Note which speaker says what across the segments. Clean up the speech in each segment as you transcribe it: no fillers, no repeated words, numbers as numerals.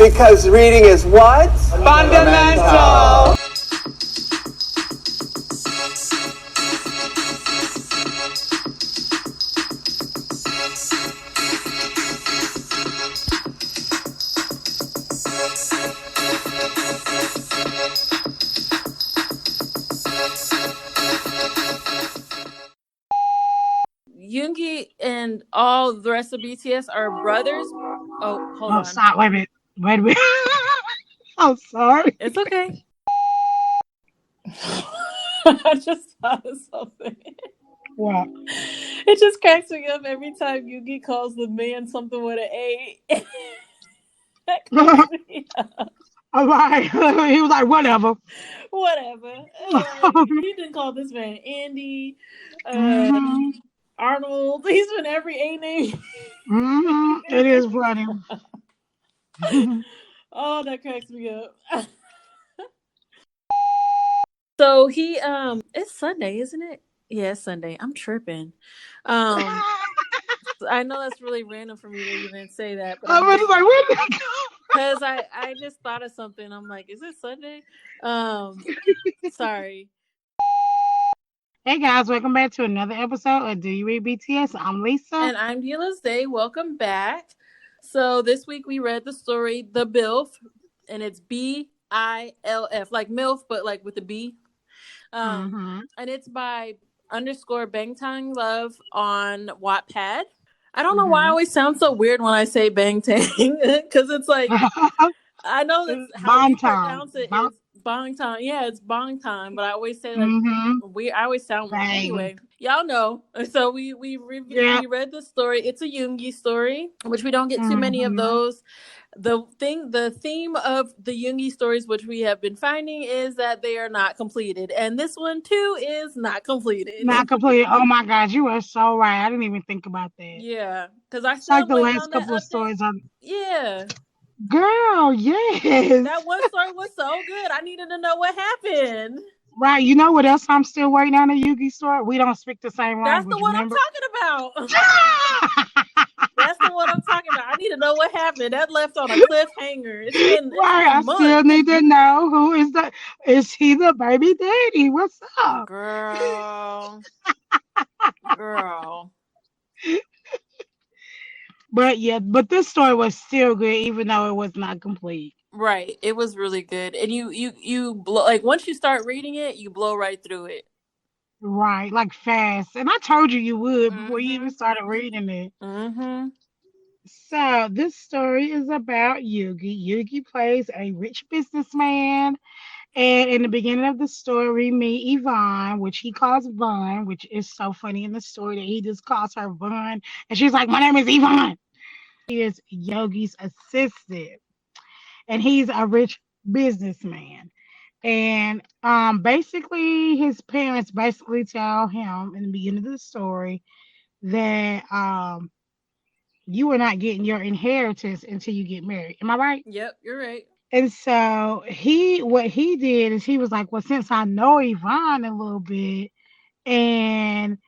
Speaker 1: Because reading is what?
Speaker 2: Fundamental.
Speaker 3: Yoongi and all the rest of BTS are brothers. Oh, hold on.
Speaker 4: Sorry, wait a minute. I'm sorry.
Speaker 3: It's okay. I just thought of something.
Speaker 4: What?
Speaker 3: It just cracks me up every time Yoongi calls the man something with an A. That cracks me up.
Speaker 4: All right. He was like, whatever.
Speaker 3: Whatever. Like, he didn't call this man Andy,
Speaker 4: Mm-hmm.
Speaker 3: Arnold. He's been every A name.
Speaker 4: Mm-hmm. It is funny.
Speaker 3: Oh, that cracks me up. So he it's Sunday, isn't it? Yeah, it's Sunday. I'm tripping. I know that's really random for me to even say that, but
Speaker 4: I was like, where did that go?
Speaker 3: because I just thought of something. I'm like, is it Sunday? Sorry.
Speaker 4: Hey guys, welcome back to another episode of Do You Read BTS? I'm Lisa.
Speaker 3: And I'm Dila's Day. Welcome back. So this week we read the story The B.I.L.F, and it's B.I.L.F, like MILF, but like with a B. And it's by _Bangtang Love on Wattpad. I don't know why I always sound so weird when I say Bangtang, because it's like, I know that's how we pronounce it is Bangtang. Yeah, it's Bangtang, but I always say like I always sound weird. Anyway, y'all know. So we read the story. It's a Yoongi story, which we don't get too many of those. The theme of the Yoongi stories, which we have been finding, is that they are not completed, and this one too is not completed.
Speaker 4: Not completed. Oh my gosh, you are so right. I didn't even think about that.
Speaker 3: Yeah, because I
Speaker 4: It's
Speaker 3: still
Speaker 4: like the
Speaker 3: waiting
Speaker 4: last
Speaker 3: on that
Speaker 4: couple of
Speaker 3: update.
Speaker 4: stories.
Speaker 3: Yeah.
Speaker 4: Girl, yes.
Speaker 3: That one story was so good. I needed to know what happened.
Speaker 4: Right. You know what else I'm still waiting on a Yugi story? We don't speak the same
Speaker 3: That's
Speaker 4: language,
Speaker 3: the one
Speaker 4: remember?
Speaker 3: I'm talking about. That's the one I'm talking about. I need to know what happened. That left on a cliffhanger. It's been
Speaker 4: I
Speaker 3: months.
Speaker 4: still need to know is he the baby daddy? What's up?
Speaker 3: Girl.
Speaker 4: But this story was still good, even though it was not complete.
Speaker 3: Right. It was really good. And you blow, like, once you start reading it, you blow right through it.
Speaker 4: Right, like fast. And I told you would before you even started reading it. So this story is about Yugi. Yugi plays a rich businessman. And in the beginning of the story, we meet Yvonne, which he calls Vaughn, which is so funny in the story that he just calls her Vaughn. And she's like, my name is Yvonne. He is Yogi's assistant. And he's a rich businessman. And basically, his parents basically tell him in the beginning of the story that you are not getting your inheritance until you get married. Am I right?
Speaker 3: Yep, you're right.
Speaker 4: And so what he did is he was like, well, since I know Yvonne a little bit and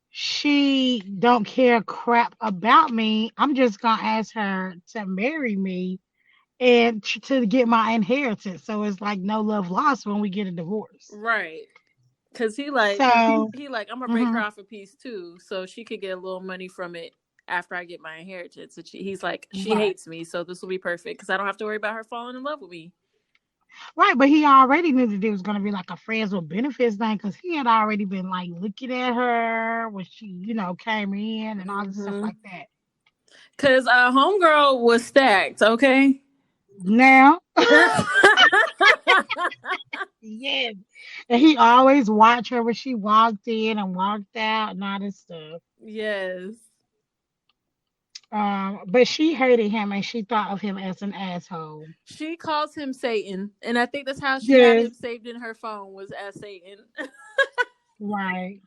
Speaker 4: she don't care crap about me, I'm just gonna ask her to marry me and to get my inheritance. So it's like no love lost when we get a divorce.
Speaker 3: Right. Cause he like I'm gonna break her off a piece too, so she could get a little money from it after I get my inheritance. And he's like, she hates me, so this will be perfect because I don't have to worry about her falling in love with me.
Speaker 4: Right, but he already knew that it was going to be like a friends with benefits thing because he had already been like looking at her when she, came in and all this stuff like that.
Speaker 3: Cause homegirl was stacked, okay?
Speaker 4: Now, yes, and he always watched her when she walked in and walked out and all this stuff.
Speaker 3: Yes.
Speaker 4: But she hated him and she thought of him as an asshole.
Speaker 3: She calls him Satan, and I think that's how she had him saved in her phone, was as Satan.
Speaker 4: Right.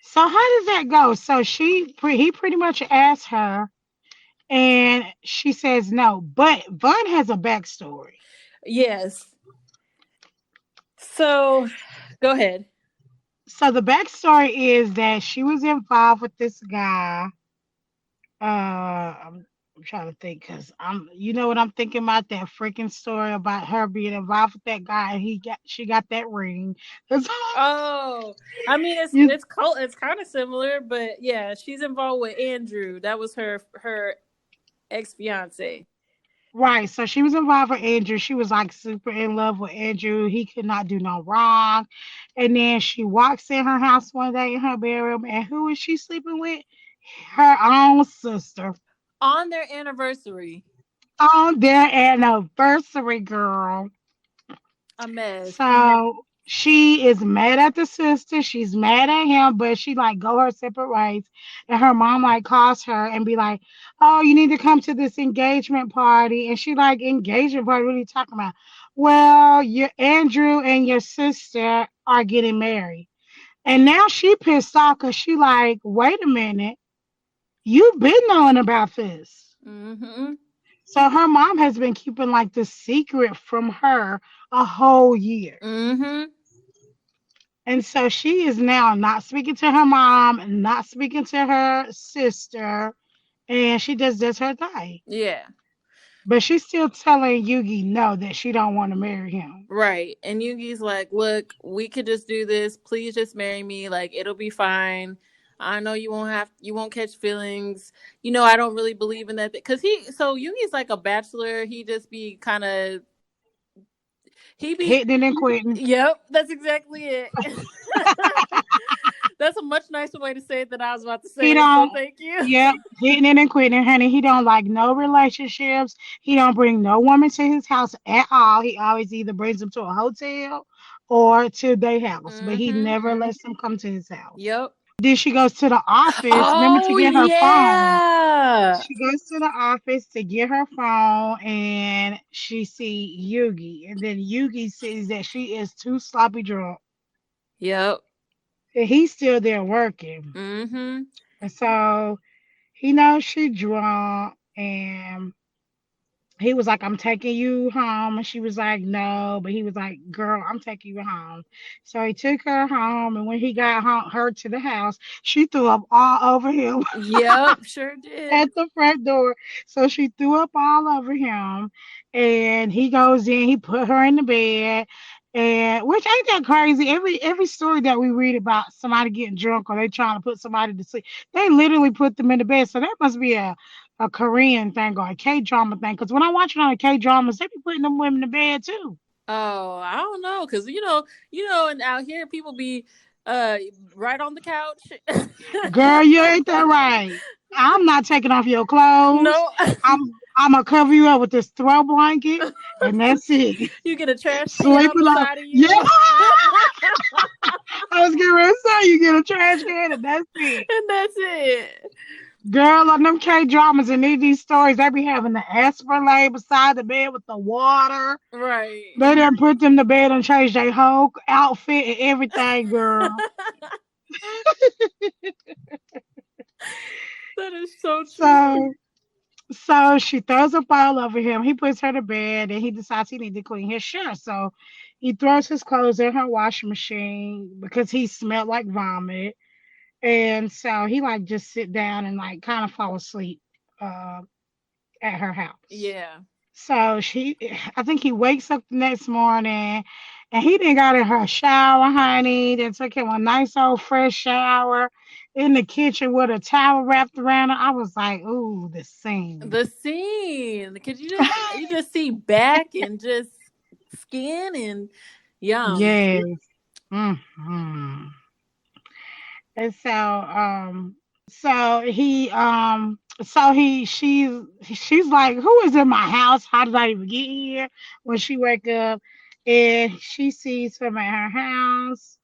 Speaker 4: So how does that go? So he pretty much asked her, and she says no. But Vaughn has a backstory.
Speaker 3: Yes. So, go ahead.
Speaker 4: So the backstory is that she was involved with this guy. I'm trying to think because you know what I'm thinking about that freaking story about her being involved with that guy and she got that ring.
Speaker 3: Oh, I mean,
Speaker 4: You,
Speaker 3: it's kind of similar, but yeah, she's involved with Andrew. That was her ex fiance.
Speaker 4: right. So she was involved with Andrew. She was like super in love with Andrew. He could not do no wrong. And then she walks in her house one day in her bedroom, and who is she sleeping with? Her own sister
Speaker 3: On their anniversary.
Speaker 4: on their anniversary, girl.
Speaker 3: A mess.
Speaker 4: So she is mad at the sister. She's mad at him, but she like go her separate ways. And her mom like calls her and be like, "Oh, you need to come to this engagement party." And she like, "Engagement party? What are you talking about?" Well, your Andrew and your sister are getting married. And now she pissed off because she like, wait a minute, you've been knowing about this.
Speaker 3: Mm-hmm.
Speaker 4: So her mom has been keeping like the secret from her a whole year.
Speaker 3: Mm-hmm.
Speaker 4: And so she is now not speaking to her mom, not speaking to her sister, and she just does her thing.
Speaker 3: Yeah.
Speaker 4: But she's still telling Yugi no that she don't want to marry him.
Speaker 3: Right. And Yugi's like, look, we could just do this. Please just marry me. Like, it'll be fine. I know you won't catch feelings. I don't really believe in that. Cause Yugi's like a bachelor. He just be kind of, he be,
Speaker 4: Hitting it and quitting.
Speaker 3: yep, that's exactly it. That's a much nicer way to say it than I was about to
Speaker 4: He
Speaker 3: say it. So
Speaker 4: don't,
Speaker 3: thank you.
Speaker 4: yep, hitting it and quitting, honey. He don't like no relationships. He don't bring no woman to his house at all. He always either brings them to a hotel or to their house, but he
Speaker 3: Mm-hmm.
Speaker 4: never lets them come to his house.
Speaker 3: Yep.
Speaker 4: Then she goes to the office, remember, to
Speaker 3: Oh,
Speaker 4: get her phone.
Speaker 3: yeah.
Speaker 4: She goes to the office to get her phone and she see Yugi. And then Yugi sees that she is too sloppy drunk.
Speaker 3: Yep.
Speaker 4: And he's still there working.
Speaker 3: Mm-hmm.
Speaker 4: And so he knows she drunk and he was like, I'm taking you home. And she was like, no. But he was like, girl, I'm taking you home. So he took her home. And when he got her to the house, she threw up all over him.
Speaker 3: Yep, sure did.
Speaker 4: At the front door. So she threw up all over him. And he goes in, he put her in the bed. And which ain't that crazy. Every story that we read about somebody getting drunk or they trying to put somebody to sleep, they literally put them in the bed. So that must be a Korean thing or a K drama thing. Because when I watch it on the K dramas, they be putting them women to bed too.
Speaker 3: Oh, I don't know, cause and out here people be right on the couch.
Speaker 4: Girl, you ain't that right. I'm not taking off your clothes.
Speaker 3: No.
Speaker 4: I'm I'm gonna cover you up with this throw blanket, and that's it.
Speaker 3: You get a trash can on
Speaker 4: Sleeping
Speaker 3: the
Speaker 4: on,
Speaker 3: side of
Speaker 4: yeah.
Speaker 3: you.
Speaker 4: I was getting ready to say you get a trash can, and that's it.
Speaker 3: And that's it.
Speaker 4: Girl, on them K dramas and these stories, they be having the Aspirate beside the bed with the water.
Speaker 3: Right.
Speaker 4: They done put them to bed and change their whole outfit and everything, girl.
Speaker 3: That is so true.
Speaker 4: So So she throws a ball over him. He puts her to bed and he decides he needs to clean his shirt. So he throws his clothes in her washing machine because he smelled like vomit. And so he like just sit down and like kind of fall asleep uh, at her house.
Speaker 3: Yeah.
Speaker 4: So I think he wakes up the next morning and he didn't got in her shower, honey. Then took him a nice old fresh shower in the kitchen with a towel wrapped around her. I was like, ooh, the scene.
Speaker 3: The scene. Cause you just see back and just skin and yum.
Speaker 4: Yes. Hmm. And she's like, who is in my house? How did I even get here? When she wake up and she sees him at her house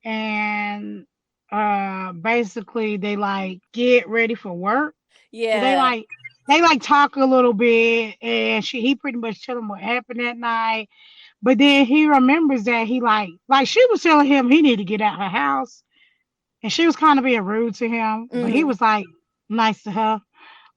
Speaker 4: and basically they like get ready for work. They
Speaker 3: Yeah.
Speaker 4: like they like talk a little bit and he pretty much tell him what happened that night. But then he remembers that he like she was telling him he need to get out her house. And she was kind of being rude to him, but he
Speaker 3: Mm-hmm.
Speaker 4: was like nice to her.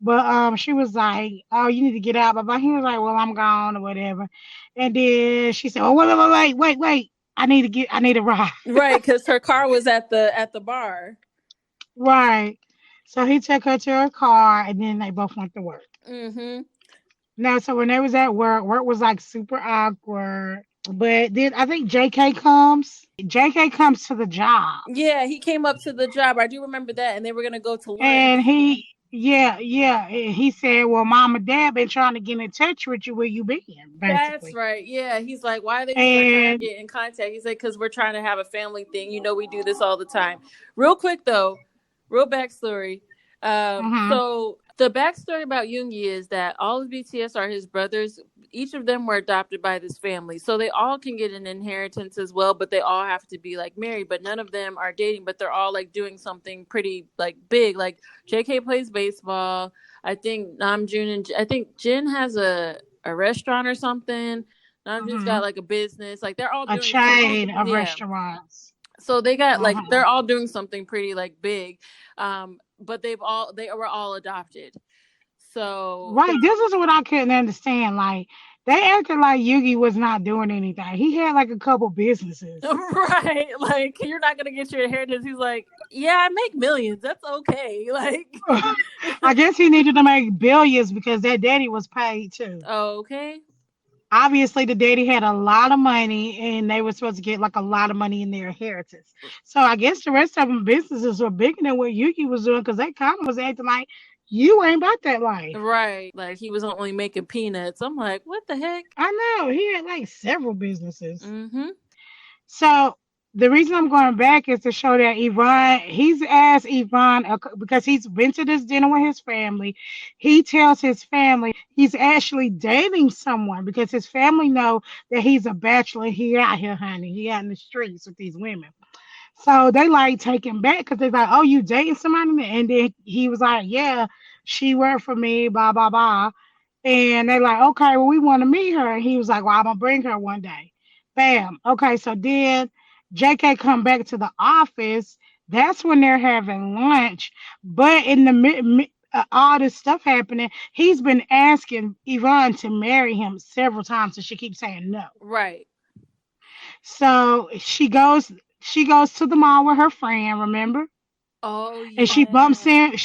Speaker 4: But she was like, "Oh, you need to get out." But he was like, "Well, I'm gone or whatever." And then she said, "Oh, wait! I need a ride."
Speaker 3: Right, because her car was at the bar.
Speaker 4: Right. So he took her to her car, and then they both went to work.
Speaker 3: Mm-hmm.
Speaker 4: No, so when they was at work, work was like super awkward. But then I think JK comes. JK comes to the job.
Speaker 3: Yeah, he came up to the job. I do remember that, and they were gonna go to lunch.
Speaker 4: And he said, well, mom and dad been trying to get in touch with you. Where you been,
Speaker 3: That's
Speaker 4: basically?
Speaker 3: right. Yeah, he's like, why are they not trying to
Speaker 4: And
Speaker 3: get in contact? He's like, because we're trying to have a family thing. You know, we do this all the time. Real quick though, real backstory.
Speaker 4: uh
Speaker 3: So the backstory about Yoongi is that all of BTS are his brothers. Each of them were adopted by this family, so they all can get an inheritance as well. But they all have to be like married. But none of them are dating. But they're all like doing something pretty like big. Like JK plays baseball. I think Namjoon and I think Jin has a restaurant or something. Namjoon's got like a business. Like they're all
Speaker 4: a
Speaker 3: doing something.
Speaker 4: chain of
Speaker 3: Yeah.
Speaker 4: restaurants.
Speaker 3: So they got like
Speaker 4: Uh-huh.
Speaker 3: they're all doing something pretty like big. But they were all adopted. So
Speaker 4: Right. This is what I couldn't understand. Like they acted like Yugi was not doing anything. He had like a couple businesses.
Speaker 3: right, like you're not gonna get your inheritance. He's like, yeah, I make millions. That's okay. Like,
Speaker 4: I guess he needed to make billions because that daddy was paid too.
Speaker 3: okay,
Speaker 4: Obviously, the daddy had a lot of money and they were supposed to get like a lot of money in their inheritance. So I guess the rest of them businesses were bigger than what Yuki was doing because they kind of was acting like you ain't about that life.
Speaker 3: right. Like he was only making peanuts. I'm like, what the heck?
Speaker 4: I know he had like several businesses.
Speaker 3: Mm-hmm.
Speaker 4: So the reason I'm going back is to show that Yvonne, he's asked Yvonne because he's been to this dinner with his family. He tells his family he's actually dating someone because his family know that he's a bachelor. He out here, honey. He out in the streets with these women. So they like take him back because they're like, oh, you dating somebody? And then he was like, yeah, she worked for me, blah, blah, blah. And they're like, okay, well, we want to meet her. And he was like, well, I'm going to bring her one day. Bam. Okay, so then JK come back to the office. That's when they're having lunch. But in the all this stuff happening, he's been asking Yvonne to marry him several times, and she keeps saying no.
Speaker 3: Right.
Speaker 4: So she goes to the mall with her friend, remember?
Speaker 3: Oh
Speaker 4: And
Speaker 3: yeah.
Speaker 4: she bumps into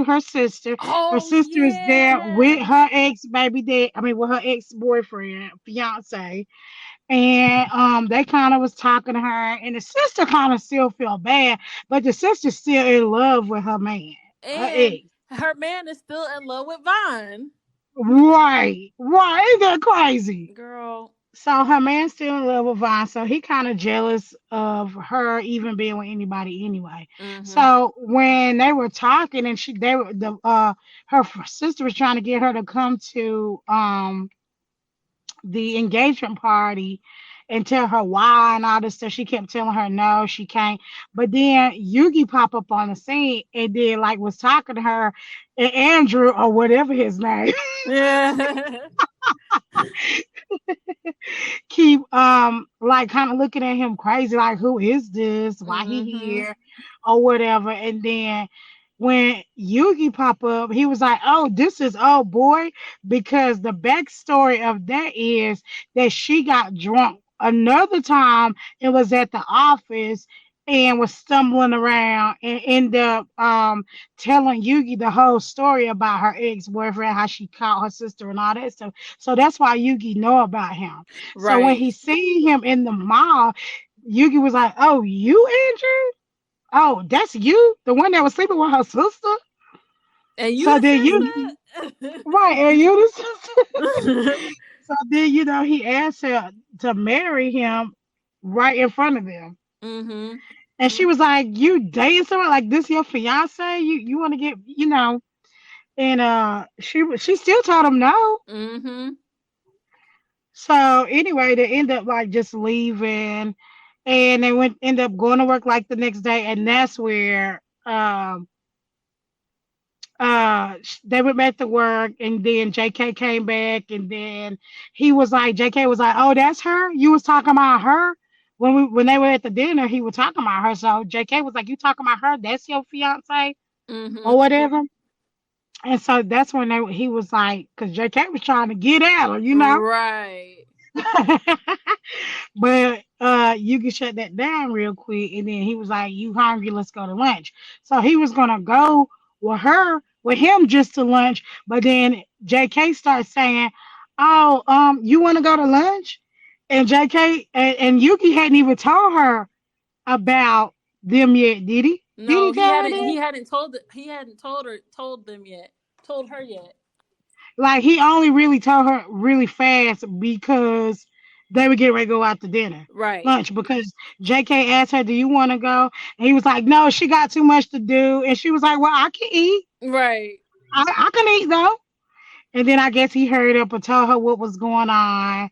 Speaker 4: her sister. Her
Speaker 3: Oh
Speaker 4: sister is there with
Speaker 3: yeah.
Speaker 4: her ex baby dad, I mean with her ex boyfriend, fiance. And they kind of was talking to her, and the sister kind of still feel bad, but the sister's still in love with her man, her
Speaker 3: And
Speaker 4: ex.
Speaker 3: her man is still in love with Vaughn.
Speaker 4: Right, ain't that crazy?
Speaker 3: Girl.
Speaker 4: So her man's still in love with Vaughn, so he kind of jealous of her even being with anybody anyway.
Speaker 3: Mm-hmm.
Speaker 4: So when they were talking, and they were her sister was trying to get her to come to the engagement party and tell her why and all this stuff. She kept telling her no, she can't. But then Yugi pop up on the scene and then like was talking to her, and Andrew or whatever his name
Speaker 3: Yeah.
Speaker 4: keep like kind of looking at him crazy, like who is this? Why he
Speaker 3: mm-hmm.
Speaker 4: here or whatever. And then when Yugi pop up, he was like, "Oh, this is oh boy," because the backstory of that is that she got drunk another time. It was at the office and was stumbling around and ended up telling Yugi the whole story about her ex-boyfriend, how she caught her sister and all that stuff. So that's why Yugi know about him. So when
Speaker 3: Right.
Speaker 4: he seen him in the mall, Yugi was like, "Oh, you Andrew? Oh, that's you, the one that was sleeping with her sister."
Speaker 3: And you
Speaker 4: So then you
Speaker 3: the sister?
Speaker 4: right, and you the sister.
Speaker 3: mm-hmm.
Speaker 4: So then he asked her to marry him right in front of them. And she was like, "You dating someone like this? Your fiance? You want to get And she still told him no.
Speaker 3: Mm-hmm.
Speaker 4: So anyway, they end up like just leaving, and they end up going to work like the next day, and that's where they went back to work, and then JK came back, and then JK was like, "Oh, that's her. You was talking about her." When they were at the dinner, he was talking about her. So JK was like, "You talking about her? That's your fiance or
Speaker 3: Mm-hmm.
Speaker 4: whatever." And so that's when he was like, because JK was trying to get at her.
Speaker 3: Right.
Speaker 4: But you can shut that down real quick. And then he was like, "You hungry? Let's go to lunch." So he was gonna go with her, with him just to lunch. But then JK starts saying, "Oh, you want to go to lunch?" And JK and Yuki hadn't even told her about them yet, did he? Did
Speaker 3: No,
Speaker 4: he
Speaker 3: he
Speaker 4: tell her
Speaker 3: hadn't.
Speaker 4: that?
Speaker 3: He hadn't told them yet. Told her yet.
Speaker 4: Like he only really told her really fast because they would get ready to go out to dinner,
Speaker 3: Right.
Speaker 4: lunch. Because JK asked her, "Do you want to go?" And he was like, "No, she got too much to do." And she was like, "Well, I can eat.
Speaker 3: Right.
Speaker 4: I can eat though." And then I guess he hurried up and told her what was going on,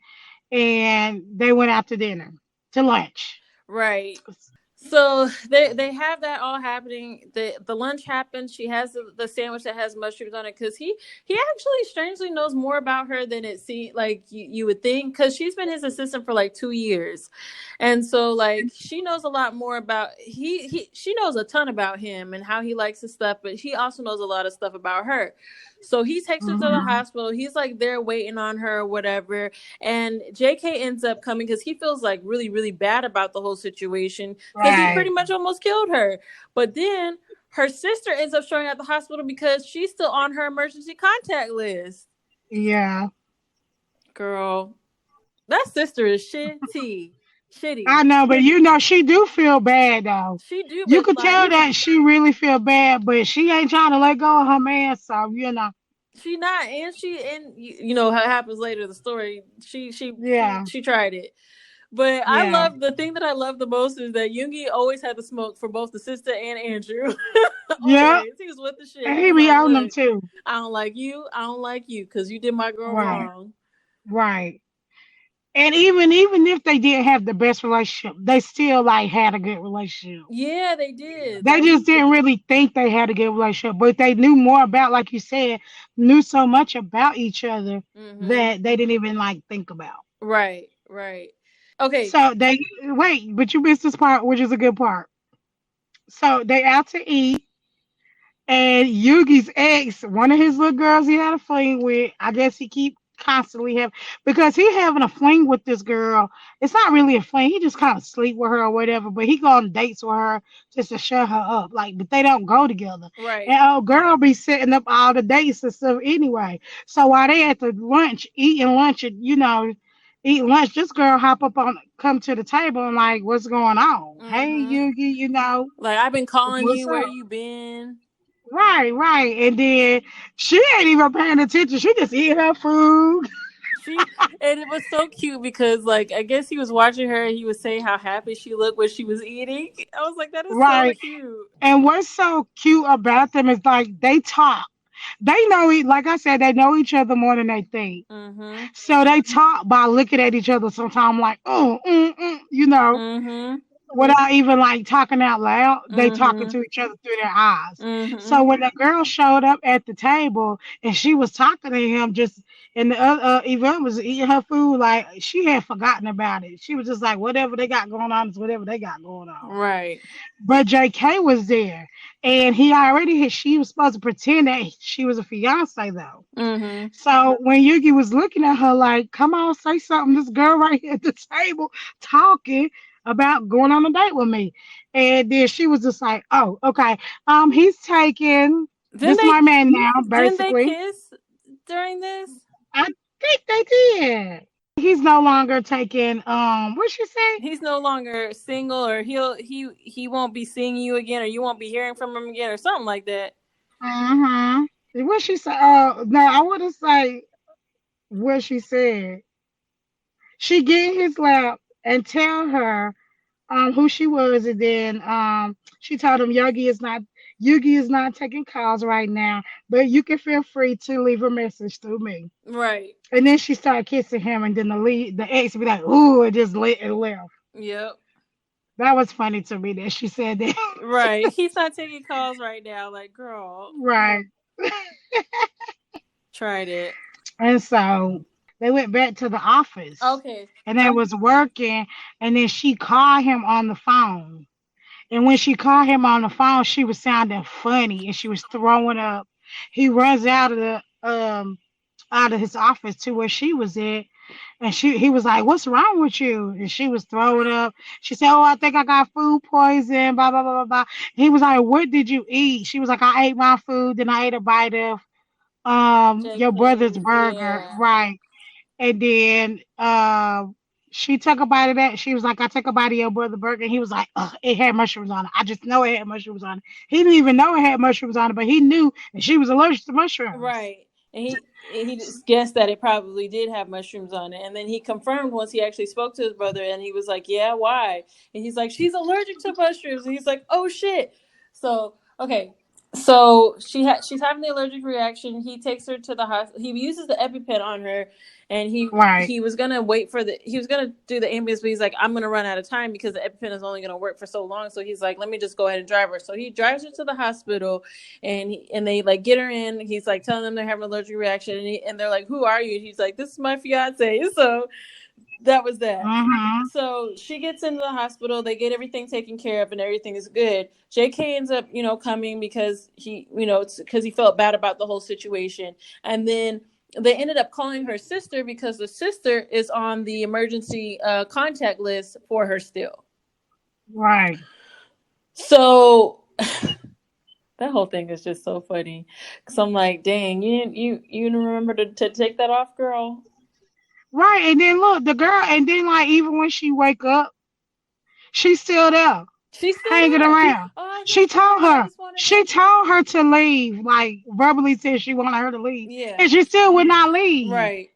Speaker 4: and they went out to dinner, to lunch.
Speaker 3: Right. So they have that all happening. The lunch happens. She has the sandwich that has mushrooms on it because he actually strangely knows more about her than it seems like you would think, because she's been his assistant for like 2 years, and so like she knows a lot more about she knows a ton about him and how he likes his stuff, but he also knows a lot of stuff about her. So he takes her to the
Speaker 4: Hmm.
Speaker 3: hospital. He's like there waiting on her or whatever, and JK ends up coming because he feels like really really bad about the whole situation because he pretty
Speaker 4: Right.
Speaker 3: much almost killed her. But then her sister ends up showing at the hospital because she's still on her emergency contact list.
Speaker 4: Yeah.
Speaker 3: Girl, that sister is shitty. Shitty.
Speaker 4: I know, but she do feel bad though.
Speaker 3: She do,
Speaker 4: You
Speaker 3: but
Speaker 4: could
Speaker 3: like
Speaker 4: tell that she really feel bad, but she ain't trying to let go of her man. So
Speaker 3: she not, and you know how it happens later in the story.
Speaker 4: yeah,
Speaker 3: She tried it. But I
Speaker 4: yeah,
Speaker 3: love the thing that I love the most is that Yoongi always had the smoke for both the sister and Andrew.
Speaker 4: yeah.
Speaker 3: Always. He was with the shit.
Speaker 4: And
Speaker 3: He
Speaker 4: he
Speaker 3: was
Speaker 4: be
Speaker 3: like,
Speaker 4: on them
Speaker 3: look,
Speaker 4: too.
Speaker 3: I don't like you. I don't like you because you did my girl
Speaker 4: Right,
Speaker 3: wrong.
Speaker 4: right. And even if they didn't have the best relationship, they still like had a good relationship.
Speaker 3: Yeah, they did.
Speaker 4: They
Speaker 3: Like,
Speaker 4: just didn't really think they had a good relationship, but they knew more about, like you said, knew so much about each other
Speaker 3: mm-hmm.
Speaker 4: that they didn't even like think about.
Speaker 3: Right, right. Okay.
Speaker 4: So they wait, but you missed this part, which is a good part. So they out to eat, and Yugi's ex, one of his little girls he had a fling with, I guess he keep constantly have because he having a fling with this girl. It's not really a fling. He just kind of sleep with her or whatever. But he go on dates with her just to shut her up. Like, but they don't go together.
Speaker 3: Right.
Speaker 4: And old girl be setting up all the dates and stuff anyway. So while they at the lunch eating lunch, and eating lunch, this girl hop up on come to the table and like, what's going on? Hey
Speaker 3: Mm-hmm.
Speaker 4: Yugi,
Speaker 3: Like, I've been calling
Speaker 4: what's
Speaker 3: you. Where
Speaker 4: up?
Speaker 3: you been?
Speaker 4: Right, right. And then she ain't even paying attention. She just eat her food.
Speaker 3: She and it was so cute because like I guess he was watching her and he was saying how happy she looked when she was eating. I was like, that is so
Speaker 4: Right.
Speaker 3: cute.
Speaker 4: And what's so cute about them is like they talk. They know like I said, they know each other more than they think.
Speaker 3: Mm-hmm.
Speaker 4: So they talk by looking at each other sometimes like,
Speaker 3: Mm-hmm.
Speaker 4: without even like talking out loud, they talking
Speaker 3: Mm-hmm.
Speaker 4: to each other through their eyes.
Speaker 3: Mm-hmm.
Speaker 4: So when the girl showed up at the table and she was talking to him, just and the other Yvonne was eating her food, like she had forgotten about it. She was just like, whatever they got going on is whatever they got going on.
Speaker 3: Right.
Speaker 4: But JK was there, and he already had. She was supposed to pretend that she was a fiance though.
Speaker 3: Mm-hmm.
Speaker 4: So when Yugi was looking at her like, come on, say something. This girl right here at the table talking about going on a date with me. And then she was just like, oh, okay. He's taking
Speaker 3: Then
Speaker 4: this
Speaker 3: they
Speaker 4: my man now,
Speaker 3: then they
Speaker 4: basically.
Speaker 3: kiss during this.
Speaker 4: I think they did. He's no longer taking what she say?
Speaker 3: He's no longer single, or he won't be seeing you again, or you won't be hearing from him again, or something like that.
Speaker 4: Uh-huh. What she say? No, I would have say what she said. She get in his lap and tell her who she was, and then she told him Yugi is not taking calls right now, but you can feel free to leave a message through me.
Speaker 3: Right.
Speaker 4: And then she started kissing him, and then the ex be like, "Ooh," it just lit and left.
Speaker 3: Yep.
Speaker 4: That was funny to me that she said that.
Speaker 3: Right. He's not taking calls right now. Like, girl,
Speaker 4: Right.
Speaker 3: tried it.
Speaker 4: And so they went back to the office,
Speaker 3: Okay.
Speaker 4: and they was working, and then she called him on the phone. And when she called him on the phone, she was sounding funny and she was throwing up. He runs out of out of his office to where she was at. And he was like, "What's wrong with you?" And she was throwing up. She said, "Oh, I think I got food poison." Blah blah blah blah blah. He was like, "What did you eat?" She was like, "I ate my food, then I ate a bite of your brother's
Speaker 3: JK's,
Speaker 4: burger,
Speaker 3: yeah.
Speaker 4: right?" And then she took a bite of that. She was like, "I took a bite of your brother's burger." And he was like, "Ugh, it had mushrooms on it. I just know it had mushrooms on it." He didn't even know it had mushrooms on it, but he knew that she was allergic to mushrooms.
Speaker 3: Right. And he just guessed that it probably did have mushrooms on it. And then he confirmed once he actually spoke to his brother and he was like, "Yeah, why?" And he's like, "She's allergic to mushrooms." And he's like, "Oh shit." So, okay. So she's having the allergic reaction. He takes her to the hospital. He uses the EpiPen on her, and
Speaker 4: Right.
Speaker 3: he was gonna wait for he was gonna do the ambulance, but he's like, "I'm gonna run out of time because the EpiPen is only gonna work for so long." So he's like, "Let me just go ahead and drive her." So he drives her to the hospital, and they like get her in. He's like telling them they're having an allergic reaction, and they're like, "Who are you?" And he's like, "This is my fiance." So that was that.
Speaker 4: Mm-hmm.
Speaker 3: So she gets into the hospital. They get everything taken care of, and everything is good. JK ends up, coming because because he felt bad about the whole situation, and then they ended up calling her sister because the sister is on the emergency contact list for her still.
Speaker 4: Right.
Speaker 3: So that whole thing is just so funny. Cause I'm like, dang, you didn't remember to take that off, girl.
Speaker 4: Right. And then look, the girl, and then like even when she wake up, she's still there,
Speaker 3: She's still
Speaker 4: hanging
Speaker 3: there.
Speaker 4: around.
Speaker 3: Just I just wanted
Speaker 4: She told her to leave, like verbally said she wanted her to leave.
Speaker 3: yeah,
Speaker 4: And she still would not leave.
Speaker 3: right.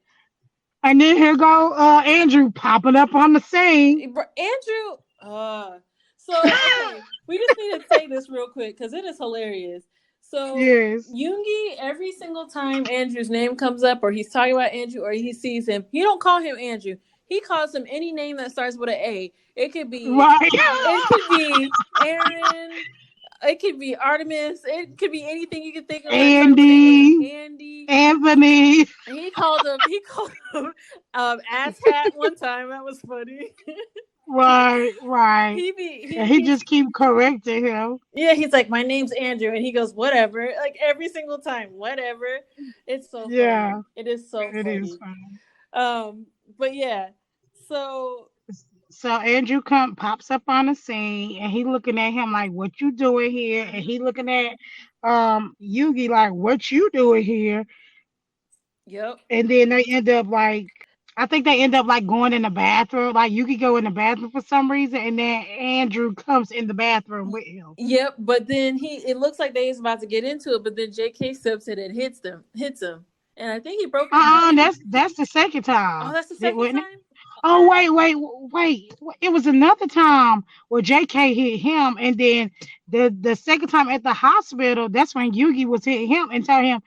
Speaker 4: And then here go Andrew popping up on the scene.
Speaker 3: Andrew. So okay, we just need to say this real quick because it is hilarious. So
Speaker 4: Yes.
Speaker 3: Yoongi, every single time Andrew's name comes up, or he's talking about Andrew, or he sees him, he don't call him Andrew. He calls him any name that starts with an A.
Speaker 4: Right.
Speaker 3: It could be Aaron. It could be Artemis. It could be anything you could think of that starts with an A.
Speaker 4: Andy,
Speaker 3: Andy.
Speaker 4: Anthony.
Speaker 3: He called him ass hat one time. That was funny.
Speaker 4: Right, right. And he
Speaker 3: He's
Speaker 4: just keep correcting him.
Speaker 3: yeah, he's like, "My name's Andrew," and he goes, "Whatever," like every single time, whatever. It's so funny.
Speaker 4: Yeah,
Speaker 3: It is so
Speaker 4: it is
Speaker 3: funny.
Speaker 4: funny.
Speaker 3: But yeah. So
Speaker 4: So Andrew pops up on the scene and he looking at him like, "What you doing here?" And he looking at Yugi like, "What you doing here?"
Speaker 3: yep.
Speaker 4: And then they end up like, I think they end up like going in the bathroom. Like Yugi go in the bathroom for some reason, and then Andrew comes in the bathroom with him.
Speaker 3: Yep, but then it looks like they was about to get into it, but then JK steps in and hits him. And I think he broke his nose.
Speaker 4: That's the second
Speaker 3: Oh,
Speaker 4: time.
Speaker 3: that's the
Speaker 4: Did
Speaker 3: second
Speaker 4: wasn't it?
Speaker 3: time?
Speaker 4: Oh wait. It was another time where JK hit him, and then the second time at the hospital, that's when Yugi was hitting him and tell him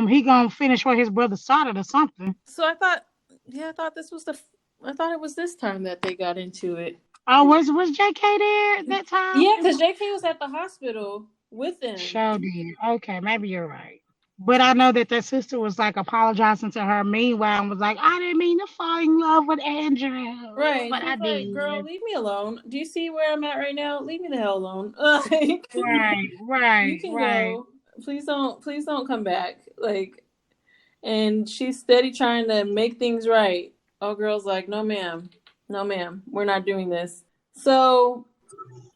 Speaker 4: he gonna finish what his brother started or something.
Speaker 3: So I thought this was I thought it was this time that they got into it.
Speaker 4: Oh, was JK there that time?
Speaker 3: Yeah, because JK was at the hospital with them.
Speaker 4: Sure did. Okay, maybe you're right. But I know that sister was like apologizing to her meanwhile and was like, "I didn't mean to fall in love with Andrew,
Speaker 3: Right.
Speaker 4: but I
Speaker 3: She's like, "Girl,
Speaker 4: did."
Speaker 3: leave me alone. Do you see where I'm at right now? Leave me the hell alone." Like,
Speaker 4: Right,
Speaker 3: you
Speaker 4: right,
Speaker 3: can
Speaker 4: right.
Speaker 3: go. Please don't come back. Like, and she's steady trying to make things right. Oh, girl's like, "No, ma'am. No, ma'am. We're not doing this." So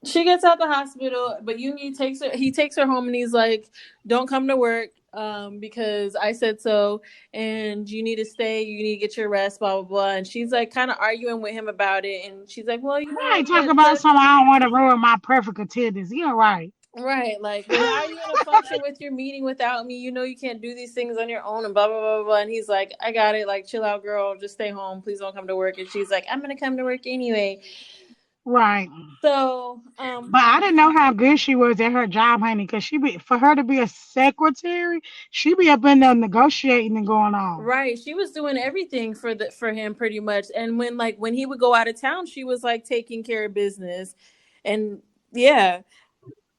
Speaker 3: she gets out the hospital, but Yoongi takes her home and he's like, "Don't come to work because I said so, and you need to stay, you need to get your rest, blah blah blah." And she's like kind of arguing with him about it, and she's like, "Well,
Speaker 4: Right, talk about something I don't want to ruin my perfect attendance. You're right.
Speaker 3: right, like, well, how are you gonna function with your meeting without me? You know you can't do these things on your own," and blah blah blah blah. And he's like, "I got it, like, chill out, girl, just stay home, please don't come to work." And she's like, "I'm gonna come to work anyway."
Speaker 4: Right.
Speaker 3: So
Speaker 4: But I didn't know how good she was at her job, honey, because for her to be a secretary, she be up in there negotiating and going on.
Speaker 3: right, she was doing everything for him pretty much. And when he would go out of town, she was like taking care of business. And yeah,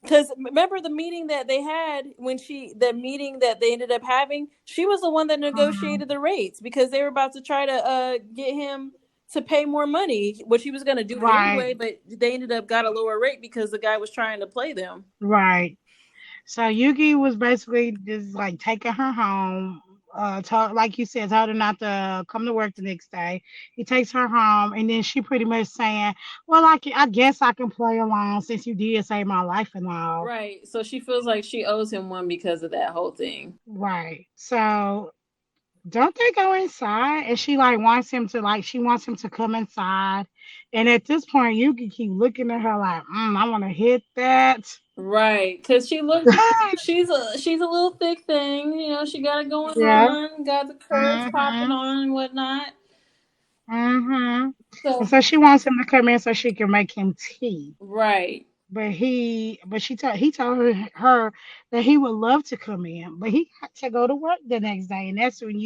Speaker 3: because remember the meeting that they had the meeting that they ended up having, she was the one that
Speaker 4: Mhm.
Speaker 3: negotiated the rates because they were about to try to get him to pay more money, which he was going to do it anyway,
Speaker 4: Right,
Speaker 3: but they ended up got a lower rate because the guy was trying to play them.
Speaker 4: right. So Yuki was basically just like taking her home. like you said, told her not to come to work the next day. He takes her home, and then she pretty much saying, "Well, I guess I can play along since you did save my life and all."
Speaker 3: Right. So she feels like she owes him one because of that whole thing.
Speaker 4: Right. So don't they go inside? And she like wants him to she wants him to come inside. And at this point, you can keep looking at her like, I want to hit that.
Speaker 3: Right, because she's a little thick thing, you know. She got it going
Speaker 4: Yeah.
Speaker 3: on, got the curves popping
Speaker 4: Mhm.
Speaker 3: on and whatnot.
Speaker 4: Mhm. And
Speaker 3: So
Speaker 4: so she wants him to come in so she can make him tea.
Speaker 3: right,
Speaker 4: But he told her that he would love to come in, but he got to go to work the next day, and that's when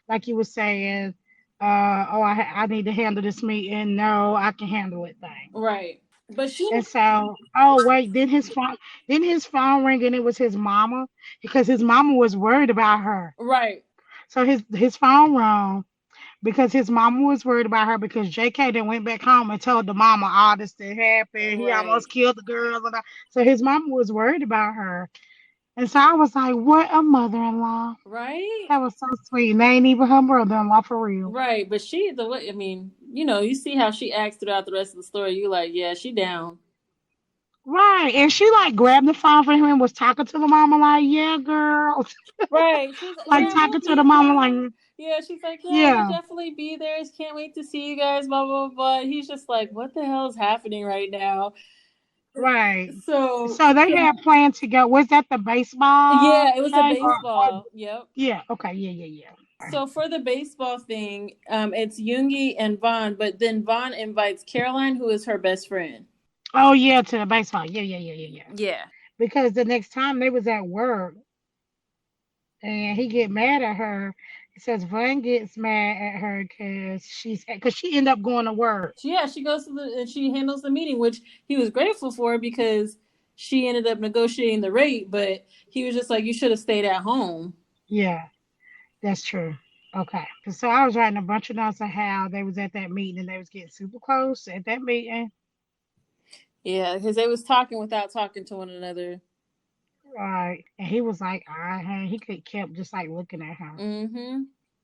Speaker 4: like you were saying, oh, I need to handle this meeting. No, I can handle it thing.
Speaker 3: right, but she
Speaker 4: And so, oh wait, then his phone ring, and it was his mama because his mama was worried about her.
Speaker 3: right,
Speaker 4: So his phone rang because his mama was worried about her because JK then went back home and told the mama all this that happened. He
Speaker 3: right,
Speaker 4: almost killed the girl. And all. So his mama was worried about her. And so I was like, what a mother-in-law.
Speaker 3: right,
Speaker 4: That was so sweet. And they ain't even her brother-in-law for real.
Speaker 3: right. But she the way I mean, you know, you see how she acts throughout the rest of the story. You like, yeah, she down.
Speaker 4: Right. And she like grabbed the phone from him and was talking to the mama like, yeah, girl.
Speaker 3: Right. She's like,
Speaker 4: Like
Speaker 3: yeah, we'll
Speaker 4: talking to the
Speaker 3: be
Speaker 4: mama
Speaker 3: there.
Speaker 4: like,
Speaker 3: Yeah, she's like, yeah, we'll
Speaker 4: yeah,
Speaker 3: definitely be there. Can't wait to see you guys. Blah blah blah. He's just like, what the hell is happening right now?
Speaker 4: right.
Speaker 3: So
Speaker 4: So they had planned to go. Was that the baseball
Speaker 3: yeah, it was a
Speaker 4: game? Or
Speaker 3: baseball. Yep.
Speaker 4: yeah, okay, yeah.
Speaker 3: So for the baseball thing, it's Yoongi and Vaughn, but then Vaughn invites Caroline, who is her best friend.
Speaker 4: Oh yeah, to the baseball. Yeah.
Speaker 3: Yeah.
Speaker 4: Because the next time they was at work and he get mad at her. It says Vaughn gets mad at her because she ended up going to work.
Speaker 3: So yeah, she goes to the and she handles the meeting, which he was grateful for because she ended up negotiating the rate, but he was just like, you should have stayed at home.
Speaker 4: Yeah, that's true. Okay. So I was writing a bunch of notes of how they was at that meeting and they was getting super close at that meeting.
Speaker 3: Yeah, because they was talking without talking to one another.
Speaker 4: Right. And he was like, he could kept just like looking at her.
Speaker 3: Mm-hmm.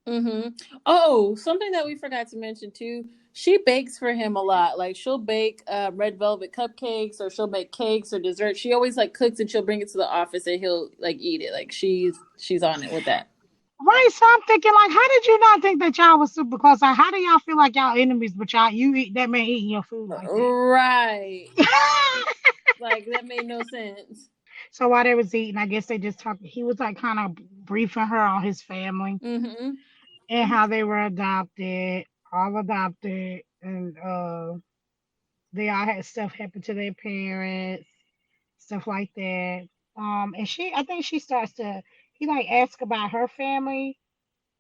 Speaker 3: Mm-hmm. Oh, something that we forgot to mention too. She bakes for him a lot. Like she'll bake red velvet cupcakes, or she'll make cakes or dessert. She always like cooks and she'll bring it to the office and he'll like eat it. Like she's on it with that.
Speaker 4: Right. So I'm thinking like, how did you not think that y'all was super close? Like, how do y'all feel like y'all enemies, but you eat that man eating your food like
Speaker 3: Right.
Speaker 4: that?
Speaker 3: Like that made no sense.
Speaker 4: So while they was eating, I guess they just talked. He was like kind of briefing her on his family
Speaker 3: Mm-hmm.
Speaker 4: and how they were all adopted, and they all had stuff happen to their parents, stuff like that. And I think she starts to, he like asks about her family,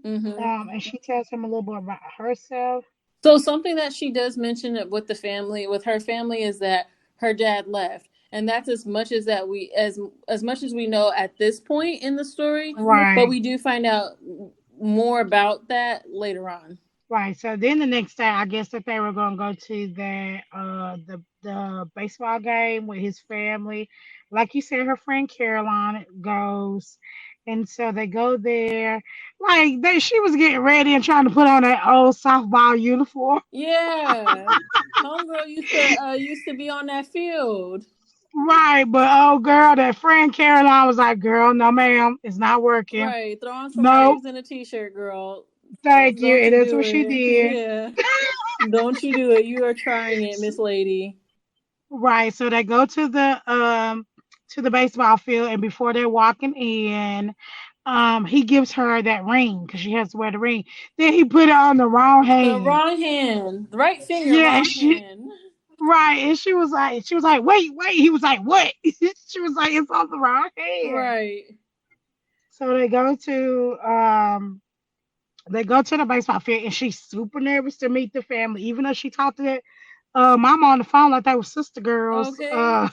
Speaker 3: Mm-hmm.
Speaker 4: and she tells him a little bit about herself.
Speaker 3: So something that she does mention with the family, with her family, is that her dad left, and that's as much as that we as much as we know at this point in the story. But
Speaker 4: Right.
Speaker 3: we do find out more about that later on.
Speaker 4: Right. So then the next day, I guess that they were gonna go to the baseball game with his family. Like you said, her friend Caroline goes, and so they go there. Like she was getting ready and trying to put on that old softball uniform.
Speaker 3: Yeah, homegirl used to be on that field.
Speaker 4: Right, but oh girl, that friend Caroline was like, "Girl, no ma'am, it's not working.
Speaker 3: Right, throw on some
Speaker 4: Nope,
Speaker 3: leggings and a t-shirt, girl.
Speaker 4: thank you."
Speaker 3: Don't
Speaker 4: And
Speaker 3: you
Speaker 4: that's
Speaker 3: do
Speaker 4: what she
Speaker 3: it?
Speaker 4: did.
Speaker 3: Yeah, don't you do it? You are trying it, Miss Lady.
Speaker 4: Right. So they go to the baseball field, and before they're walking in, he gives her that ring because she has to wear the ring. Then he put it on the wrong
Speaker 3: The
Speaker 4: hand.
Speaker 3: wrong hand, the right finger,
Speaker 4: Yeah, and
Speaker 3: wrong hand.
Speaker 4: and she was like, wait. He was like, what? She was like, it's on the wrong hand.
Speaker 3: Right.
Speaker 4: So they go to the baseball field, and she's super nervous to meet the family, even though she talked to that mama on the phone like they were sister girls.
Speaker 3: Okay.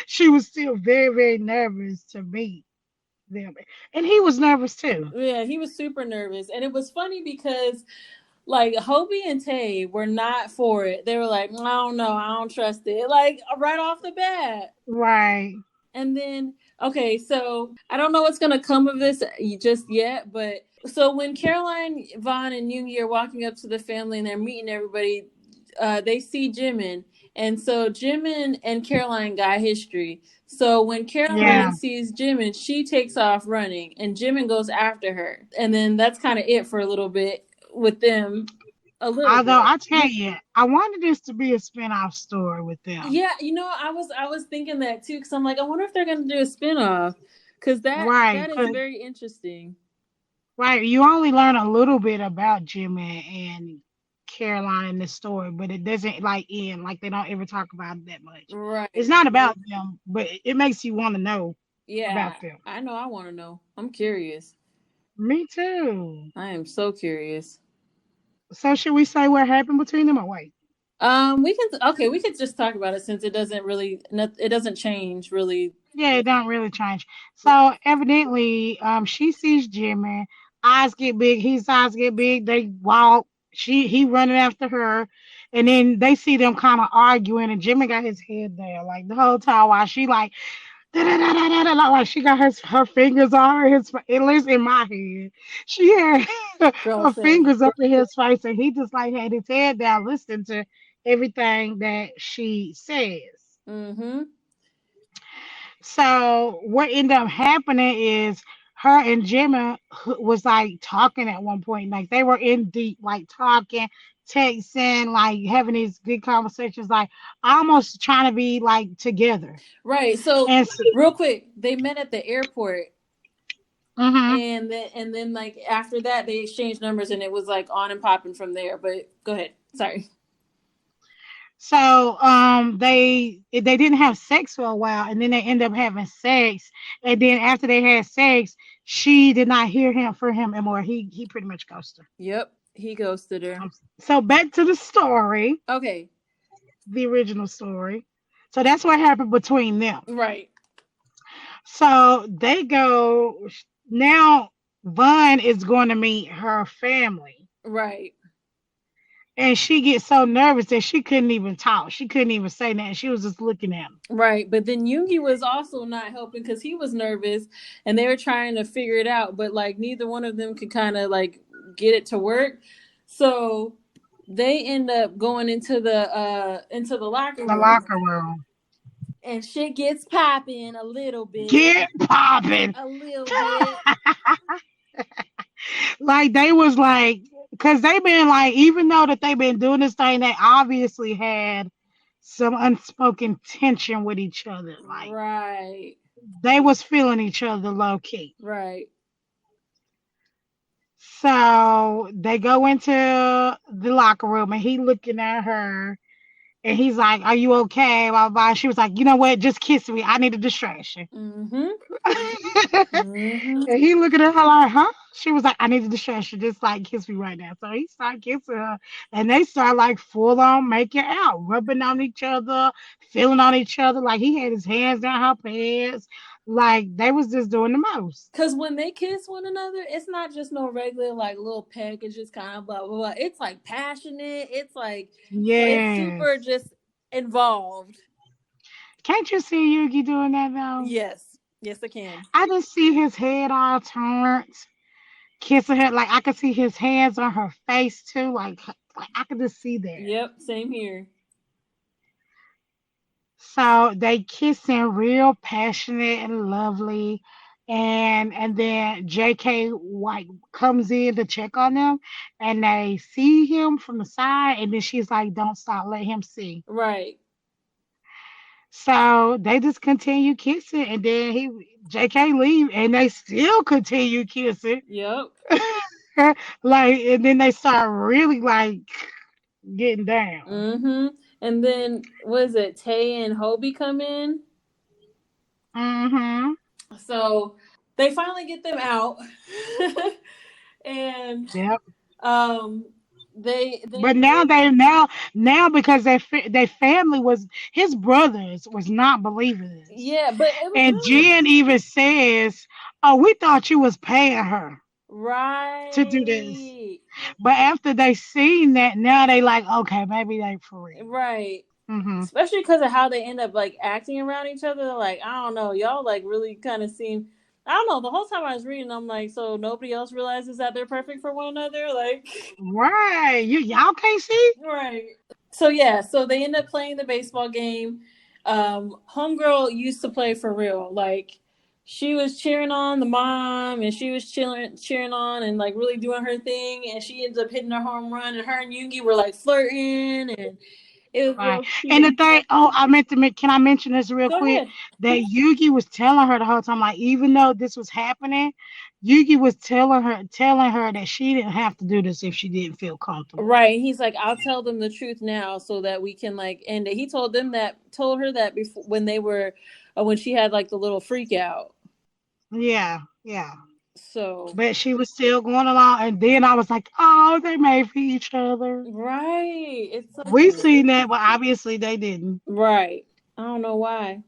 Speaker 4: She was still very, very nervous to meet them. And he was nervous too.
Speaker 3: Yeah, he was super nervous. And it was funny because like Hobie and Tay were not for it. They were like, I don't know, I don't trust it. Like right off the bat.
Speaker 4: Right.
Speaker 3: And then Okay, so I don't know what's gonna come of this just yet, but so when Caroline, Vaughn, and Yoongi are walking up to the family and they're meeting everybody, they see Jimin, and so Jimin and Caroline got history. So when
Speaker 4: Yeah.
Speaker 3: Caroline sees Jimin, she takes off running, and Jimin goes after her, and then that's kind of it for a little bit with them, a little
Speaker 4: Although
Speaker 3: bit.
Speaker 4: I tell you, I wanted this to be a spin-off story with them.
Speaker 3: Yeah, I was thinking that too because I'm like, I wonder if they're gonna do a spinoff because
Speaker 4: Right.
Speaker 3: that is
Speaker 4: 'Cause
Speaker 3: very interesting.
Speaker 4: right, you only learn a little bit about Jimmy and Caroline in the story, but it doesn't like end like they don't ever talk about it that much. It's
Speaker 3: Right.
Speaker 4: not about them, but it makes you want to know
Speaker 3: Yeah,
Speaker 4: about them.
Speaker 3: I know. I want to know. I'm curious.
Speaker 4: Me too.
Speaker 3: I am so curious.
Speaker 4: So should we say what happened between them or wait?
Speaker 3: We can okay. We could just talk about it since it doesn't really, it doesn't change really.
Speaker 4: Yeah, it don't really change. So evidently, she sees Jimmy, eyes get big, his eyes get big, they walk, he running after her, and then they see them kind of arguing, and Jimmy got his head there like the whole time while she like da, da, da, da, da, da, like she got her fingers on his at least in my head. She had
Speaker 3: Girl,
Speaker 4: her
Speaker 3: same.
Speaker 4: fingers up in his face, and he just like had his head down listening to everything that she says.
Speaker 3: Mm-hmm.
Speaker 4: So what ended up happening is her and Jimmy was like talking at one point, like they were in deep, like talking, texting, like having these good conversations, like almost trying to be like together.
Speaker 3: Right. So
Speaker 4: And so,
Speaker 3: real quick, they met at the airport,
Speaker 4: mhm.
Speaker 3: and then like after that they exchanged numbers, and it was like on and popping from there. But go ahead. Sorry.
Speaker 4: So they didn't have sex for a while, and then they end up having sex, and then after they had sex, she did not hear him for him anymore. He pretty much ghosted her.
Speaker 3: Yep. He ghosted her.
Speaker 4: So back to the story.
Speaker 3: Okay.
Speaker 4: The original story. So that's what happened between them.
Speaker 3: Right.
Speaker 4: So they go now. Vaughn is going to meet her family,
Speaker 3: Right.
Speaker 4: and she gets so nervous that she couldn't even talk. She couldn't even say that. She was just looking at him.
Speaker 3: Right, but then Yoongi was also not helping because he was nervous, and they were trying to figure it out, but like neither one of them could kind of like get it to work. So they end up going into the locker
Speaker 4: The
Speaker 3: room,
Speaker 4: locker room.
Speaker 3: and shit gets popping a little bit,
Speaker 4: Get popping.
Speaker 3: a little bit.
Speaker 4: Like they was like, because they been like, even though that they've been doing this thing, they obviously had some unspoken tension with each other. Like
Speaker 3: Right,
Speaker 4: they was feeling each other low key.
Speaker 3: right,
Speaker 4: So they go into the locker room and he looking at her and he's like, "Are you okay?" Blah, blah, blah. She was like, "You know what? Just kiss me. I need a distraction."
Speaker 3: mm-hmm,
Speaker 4: And
Speaker 3: mm-hmm.
Speaker 4: he looking at her like, "Huh?" She was like, "I need a distraction. Just like kiss me right now." So he started kissing her and they start like full on making out, rubbing on each other, feeling on each other. Like he had his hands down her pants. Like they was just doing the most.
Speaker 3: Cause when they kiss one another, it's not just no regular like little peck. It's just kind of blah blah blah. It's like passionate. It's like it's super
Speaker 4: Yes.
Speaker 3: just involved.
Speaker 4: Can't you see Yugi doing that though?
Speaker 3: Yes, yes, I can.
Speaker 4: I just see his head all turned, kissing her. Like I could see his hands on her face too. Like I could just see that.
Speaker 3: Yep, same here.
Speaker 4: So they kissing real passionate and lovely. And then JK like comes in to check on them and they see him from the side and then she's like, "Don't stop, let him see."
Speaker 3: Right.
Speaker 4: So they just continue kissing and then JK leave and they still continue kissing.
Speaker 3: Yep.
Speaker 4: Like and then they start really like getting down.
Speaker 3: Mm-hmm. And then was it Tay and Hobie come in?
Speaker 4: Mm-hmm.
Speaker 3: So they finally get them out, and
Speaker 4: Yep.
Speaker 3: um, they
Speaker 4: But now because their family was his brothers was not believing this.
Speaker 3: yeah, but it was
Speaker 4: And
Speaker 3: really
Speaker 4: Jen even says, "Oh, we thought you was paying her to do this."
Speaker 3: right,
Speaker 4: But after they seen that, now they like, okay, maybe they for real.
Speaker 3: right.
Speaker 4: Mhm.
Speaker 3: especially because of how they end up like acting around each other. Like, I don't know, y'all like really kind of seem. I don't know. The whole time I was reading, I'm like, so nobody else realizes that they're perfect for one another. Like,
Speaker 4: Right. Y'all can't see?
Speaker 3: right. So yeah, so they end up playing the baseball game. Homegirl used to play for real. Like, she was cheering on the mom, and she was cheering on, and like really doing her thing. And she ends up hitting her home run, and her and Yoongi were like flirting, and it was
Speaker 4: Right.
Speaker 3: real
Speaker 4: And the
Speaker 3: cute.
Speaker 4: thing, oh, I meant to can I mention this real
Speaker 3: Go
Speaker 4: quick?
Speaker 3: ahead.
Speaker 4: That Yugi was telling her the whole time, like, even though this was happening, Yugi was telling her that she didn't have to do this if she didn't feel comfortable.
Speaker 3: Right. He's like, I'll tell them the truth now so that we can like end it. He told her that before when they were, when she had like the little freak out.
Speaker 4: Yeah, yeah.
Speaker 3: So,
Speaker 4: But she was still going along, and then I was like, oh, they made for each other.
Speaker 3: right. It's so
Speaker 4: We
Speaker 3: cute.
Speaker 4: seen that, but obviously they didn't.
Speaker 3: Right. I don't know why,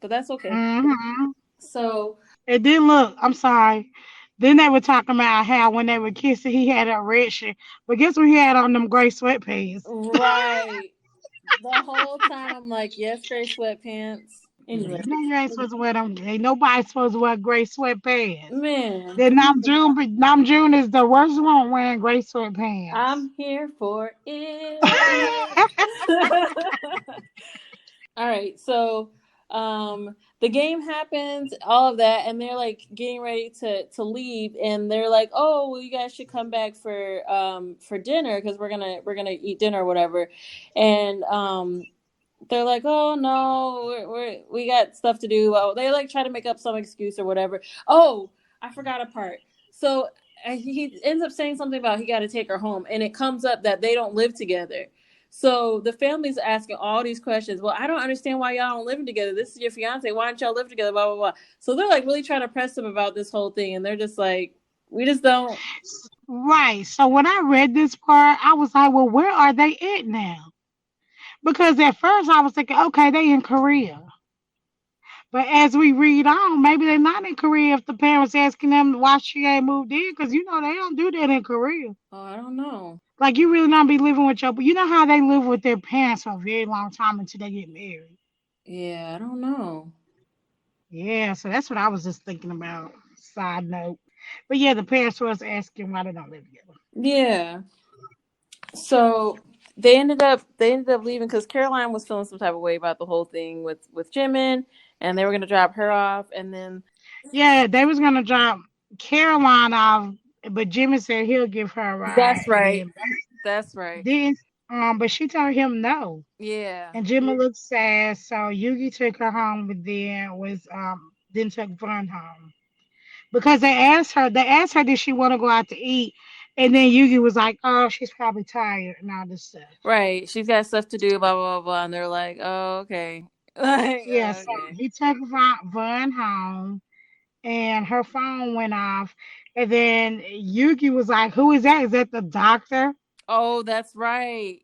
Speaker 3: but that's okay.
Speaker 4: Hmm.
Speaker 3: So,
Speaker 4: And then look, I'm sorry. Then they were talking about how when they were kissing, he had a red shirt. But guess what he had on them gray sweatpants?
Speaker 3: right. The whole time I'm like, yes, gray sweatpants.
Speaker 4: Yeah,
Speaker 3: Anyway,
Speaker 4: you know you ain't supposed to wear them. Ain't nobody supposed to wear gray sweatpants.
Speaker 3: man,
Speaker 4: Then Nam June is the worst one wearing gray sweatpants.
Speaker 3: I'm here for it. All right, so the game happens, all of that, and they're like getting ready to leave, and they're like, "Oh, well, you guys should come back for dinner because we're gonna eat dinner or whatever," and they're like, "Oh no, we got stuff to do." Well, they like try to make up some excuse or whatever. Oh, I forgot a part. So he ends up saying something about he got to take her home, and it comes up that they don't live together. So the family's asking all these questions. Well, I don't understand why y'all don't live together. This is your fiance. Why don't y'all live together? Blah blah blah. So they're like really trying to press him about this whole thing, and they're just like, we just don't.
Speaker 4: Right. So when I read this part, I was like, well, where are they at now? Because at first I was thinking, okay, they in Korea. But as we read on, maybe they're not in Korea if the parents asking them why she ain't moved in, because you know they don't do that in Korea.
Speaker 3: Oh, I don't know.
Speaker 4: Like you really don't be living with your, but you know how they live with their parents for a very long time until they get married.
Speaker 3: Yeah, I don't know.
Speaker 4: Yeah, so that's what I was just thinking about. Side note, but yeah, the parents was asking why they don't live together.
Speaker 3: Yeah. So they ended up leaving because Caroline was feeling some type of way about the whole thing with Jimin, and they were gonna drop her off, and then
Speaker 4: Yeah, they was gonna drop Caroline off, but Jimmy said he'll give her a ride,
Speaker 3: that's
Speaker 4: and
Speaker 3: right. That's right.
Speaker 4: then but she told him no.
Speaker 3: Yeah.
Speaker 4: And Jimmy looked sad, so Yugi took her home, but then took Vern home because they asked her did she want to go out to eat, and then Yugi was like, oh, she's probably tired and all this stuff.
Speaker 3: Right. She's got stuff to do, blah blah blah blah, and they're like, oh okay, like
Speaker 4: Yeah, so
Speaker 3: okay.
Speaker 4: he took Vern home, and her phone went off, and then Yugi was like, who is that? Is that the doctor?
Speaker 3: Oh, that's right.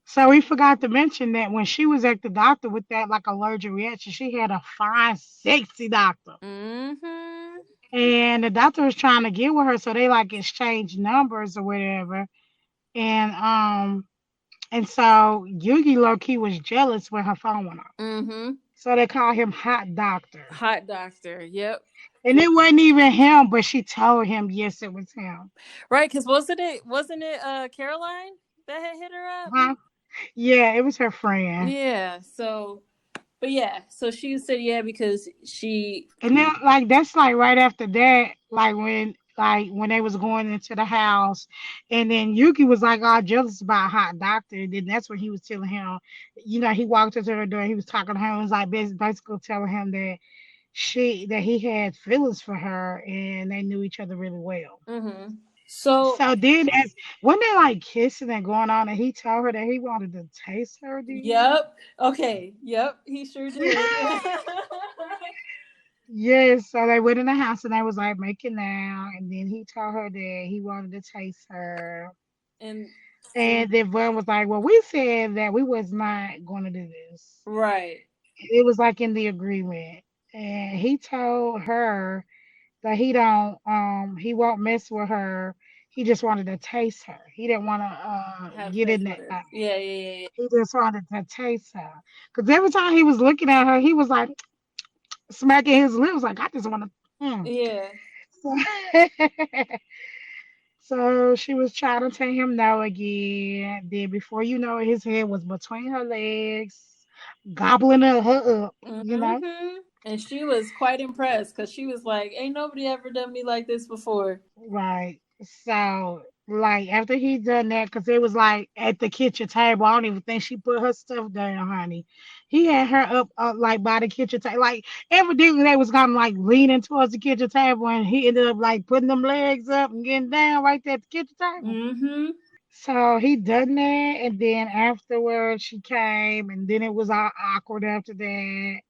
Speaker 4: So we forgot to mention that when she was at the doctor with that like allergic reaction, she had a fine, sexy doctor.
Speaker 3: Mm-hmm.
Speaker 4: And the doctor was trying to get with her, so they like exchanged numbers or whatever. And and so Yugi low key was jealous when her phone went off.
Speaker 3: Mm-hmm.
Speaker 4: So they called him Hot Doctor.
Speaker 3: Hot doctor. Yep.
Speaker 4: And it wasn't even him, but she told him yes, it was him.
Speaker 3: Right, because wasn't it Caroline that had hit her up?
Speaker 4: Huh? Yeah, it was her friend.
Speaker 3: Yeah. So, but yeah, so she said yeah because she.
Speaker 4: And then like that's like right after that, like when they was going into the house, and then Yuki was like all jealous about Hot Doctor. And then that's when he was telling him, he walked into her door, he was talking to him, and was like basically telling him that he had feelings for her and they knew each other really well.
Speaker 3: Mm-hmm. So,
Speaker 4: So then as when they like kissing and going on, and he told her that he wanted to taste her, then
Speaker 3: yep. Okay. Yep. He sure did.
Speaker 4: yes, so they went in the house and they was like making out, and then he told her that he wanted to taste her.
Speaker 3: and
Speaker 4: And then Vern was like, well, we said that we was not going to do this.
Speaker 3: right.
Speaker 4: It was like in the agreement. And he told her that he won't mess with her He just wanted to taste her. He didn't want to
Speaker 3: Have
Speaker 4: get
Speaker 3: sex
Speaker 4: in
Speaker 3: with
Speaker 4: that
Speaker 3: her.
Speaker 4: thing.
Speaker 3: Yeah, yeah, yeah,
Speaker 4: He just wanted to taste her. Because every time he was looking at her, he was like smacking his lips, like, I just want to. Mm.
Speaker 3: yeah.
Speaker 4: So, so she was trying to tell him no again. Then before you know it, his head was between her legs, gobbling her up, you know?
Speaker 3: Mm-hmm. And she was quite impressed because she was like, "Ain't nobody ever done me like this before."
Speaker 4: Right. So, like, after he done that, because it was like at the kitchen table, I don't even think she put her stuff down, honey. He had her up like by the kitchen table. Like, evidently they was kind of like leaning towards the kitchen table, and he ended up like putting them legs up and getting down right there at the kitchen table.
Speaker 3: Mm-hmm.
Speaker 4: So he done that, and then afterwards she came, and then it was all awkward after that.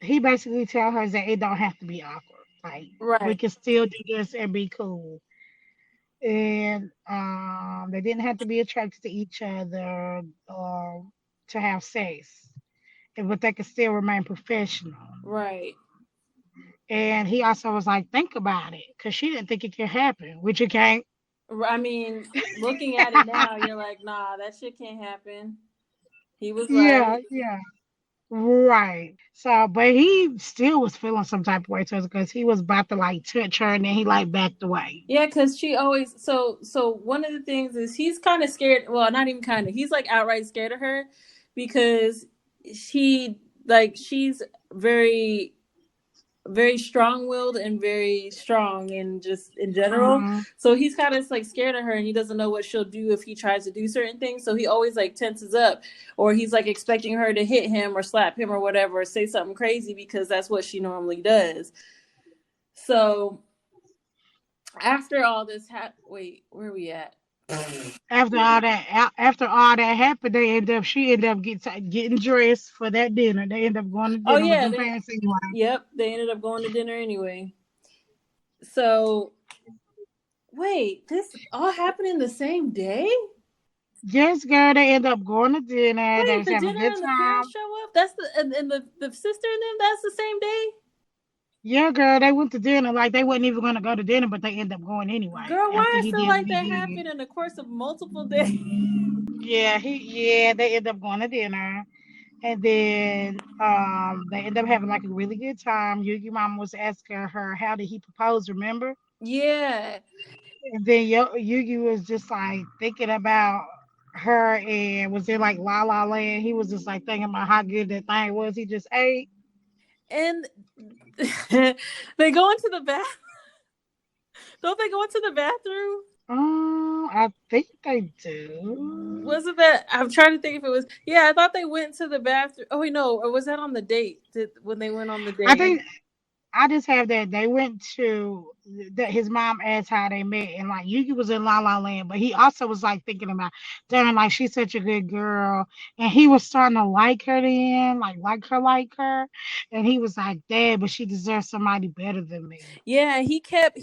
Speaker 4: He basically tell her that it don't have to be awkward. Like, we
Speaker 3: Right.
Speaker 4: can still do this and be cool. And they didn't have to be attracted to each other or to have sex, but they could still remain professional.
Speaker 3: Right.
Speaker 4: And he also was like, think about it, because she didn't think it could happen, which it can't.
Speaker 3: I mean, looking at it now, you're like, "Nah, that shit can't happen." He was
Speaker 4: Yeah,
Speaker 3: right.
Speaker 4: yeah. Right. So, but he still was feeling some type of way to us because he was about to like touch her and then he like backed away.
Speaker 3: Yeah, because she always so one of the things is he's kind of scared. Well, not even kind of. He's like outright scared of her because she like she's very very strong-willed and very strong and just in general.
Speaker 4: Hmm.
Speaker 3: So he's kind of like scared of her and he doesn't know what she'll do if he tries to do certain things. So he always like tenses up or he's like expecting her to hit him or slap him or whatever or say something crazy because that's what she normally does. So after all this wait, where are we at?
Speaker 4: After all that happened, she ended up getting dressed for that dinner. They ended up going to
Speaker 3: Oh
Speaker 4: dinner with
Speaker 3: yeah,
Speaker 4: them
Speaker 3: they
Speaker 4: pants anyway.
Speaker 3: yep, they ended up going to dinner anyway. So wait, this all happened in the same day?
Speaker 4: Yes, girl, they ended up going to dinner. They
Speaker 3: Wait,
Speaker 4: was
Speaker 3: the
Speaker 4: having a
Speaker 3: dinner
Speaker 4: good
Speaker 3: and the
Speaker 4: time.
Speaker 3: parents show up? That's and the sister and them, that's the same day?
Speaker 4: Yeah, girl, they went to dinner. Like they wasn't even gonna go to dinner, but they ended up going anyway
Speaker 3: Girl,
Speaker 4: after
Speaker 3: why I
Speaker 4: he
Speaker 3: feel
Speaker 4: did what
Speaker 3: like
Speaker 4: he
Speaker 3: that
Speaker 4: did.
Speaker 3: happened in the course of multiple days.
Speaker 4: Yeah, they ended up going to dinner. And then they ended up having like a really good time. Yugi mama was asking her how did he propose, remember?
Speaker 3: Yeah.
Speaker 4: And then Yugi was just like thinking about her and was in like La La Land. He was just like thinking about how good that thing was. He just ate.
Speaker 3: And they go into the bath. Don't they go into the bathroom?
Speaker 4: I think they do.
Speaker 3: Wasn't that? I'm trying to think if it was. Yeah, I thought they went to the bathroom. Oh wait, no, or was that on the date? When they went on the
Speaker 4: I
Speaker 3: date?
Speaker 4: think I just have that they went to that his mom asked how they met, and like Yuki was in La La Land, but he also was like thinking about, damn, like she's such a good girl, and he was starting to like her then, like her, and he was like, Dad, but she deserves somebody better than me.
Speaker 3: Yeah, he kept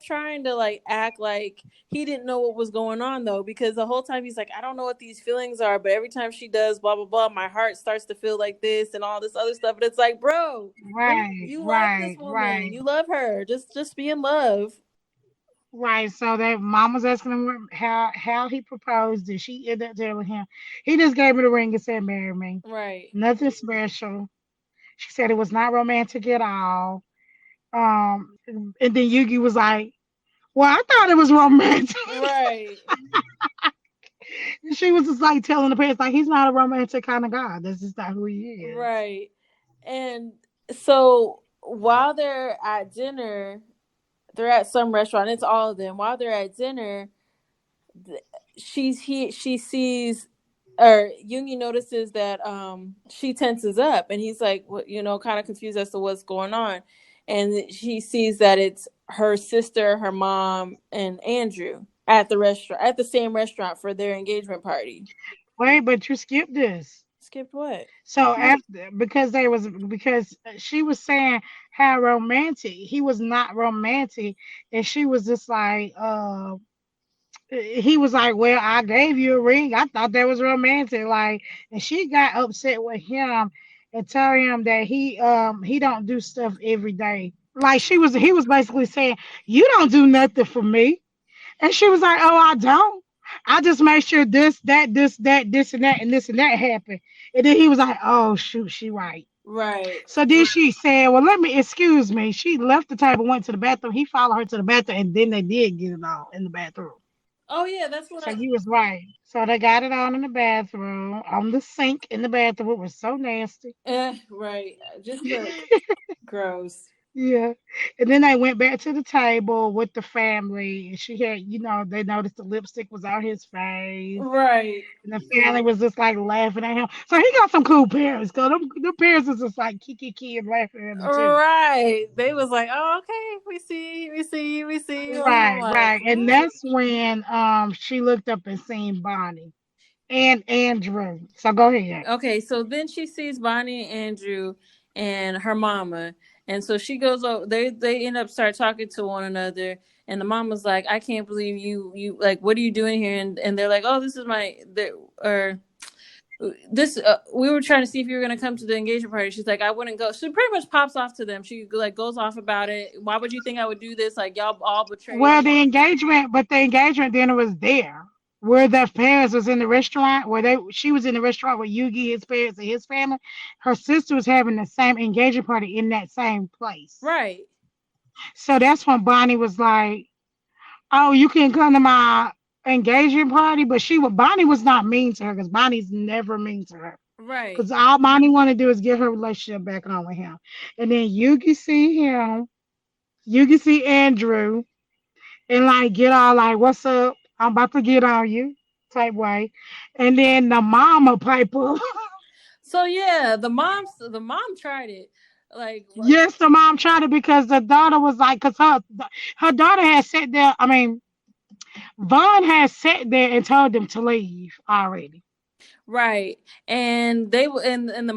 Speaker 3: trying to like act like he didn't know what was going on though, because the whole time he's like, I don't know what these feelings are, but every time she does blah blah blah, my heart starts to feel like this and all this other stuff. But it's like, bro,
Speaker 4: Right,
Speaker 3: you love this
Speaker 4: right,
Speaker 3: woman,
Speaker 4: right,
Speaker 3: you love her, just be in love.
Speaker 4: right. So that mom was asking him how he proposed, and she ended up telling him he just gave me the ring and said, "Marry me."
Speaker 3: Right,
Speaker 4: Nothing special. She said it was not romantic at all. And then Yugi was like, "Well, I thought it was romantic."
Speaker 3: right,
Speaker 4: And she was just like telling the parents, like, he's not a romantic kind of guy. That's just not who he is.
Speaker 3: right. And so while they're at dinner, they're at some restaurant. It's all of them. While they're at dinner, she sees or Yoongi notices that she tenses up and he's like kind of confused as to what's going on, and she sees that it's her sister, her mom, and Andrew at the same restaurant for their engagement party.
Speaker 4: Wait, but you skipped this.
Speaker 3: Skipped what?
Speaker 4: So after because she was saying how romantic he was not romantic, and she was just like he was like, well, I gave you a ring. I thought that was romantic. Like, and she got upset with him and told him that he don't do stuff every day. Like he was basically saying, you don't do nothing for me. And she was like, "Oh, I don't. I just make sure this, that, this, that, this, and this and that happened." And then he was like, "Oh, shoot, she right."
Speaker 3: Right.
Speaker 4: So then she said, "Well, let me excuse me." She left the table, went to the bathroom. He followed her to the bathroom, and then they did get it all in the bathroom.
Speaker 3: Oh yeah, that's what
Speaker 4: So
Speaker 3: I.
Speaker 4: you was right. So they got it on in the bathroom, on the sink in the bathroom. It was so nasty.
Speaker 3: Right. Just the gross.
Speaker 4: Yeah. And then they went back to the table with the family. And she had, they noticed the lipstick was on his face.
Speaker 3: Right.
Speaker 4: And the family was just like laughing at him. So he got some cool parents. Because them parents was just like kiki and laughing at him too.
Speaker 3: Right. They was like, oh, okay, we see. I'm
Speaker 4: Right,
Speaker 3: like,
Speaker 4: right. And that's when she looked up and seen Bonnie and Andrew. So go ahead.
Speaker 3: okay. So then she sees Bonnie and Andrew and her mama, and so she goes over. They end up start talking to one another, and the mama's like, I can't believe you like, what are you doing here? And they're like, oh, this is my or this we were trying to see if you were going to come to the engagement party. She's like, I wouldn't go. She pretty much pops off to them. She like goes off about it. Why would you think I would do this? Like, y'all all betrayed
Speaker 4: Well,
Speaker 3: me.
Speaker 4: the engagement dinner was there, where the parents was in the restaurant, she was in the restaurant with Yugi, his parents, and his family. Her sister was having the same engagement party in that same place.
Speaker 3: Right.
Speaker 4: So that's when Bonnie was like, "Oh, you can come to my engagement party," but Bonnie was not mean to her because Bonnie's never mean to her.
Speaker 3: Right.
Speaker 4: Because all Bonnie want to do is get her relationship back on with him. And then you can see Andrew, and like get all like, "What's up? I'm about to get on you," type way. And then the mama pipe up.
Speaker 3: So yeah, the mom tried it. Like what?
Speaker 4: Yes, the mom tried it because the daughter was like, because her daughter had sat there. I mean, Vaughn had sat there and told them to leave already.
Speaker 3: Right. And the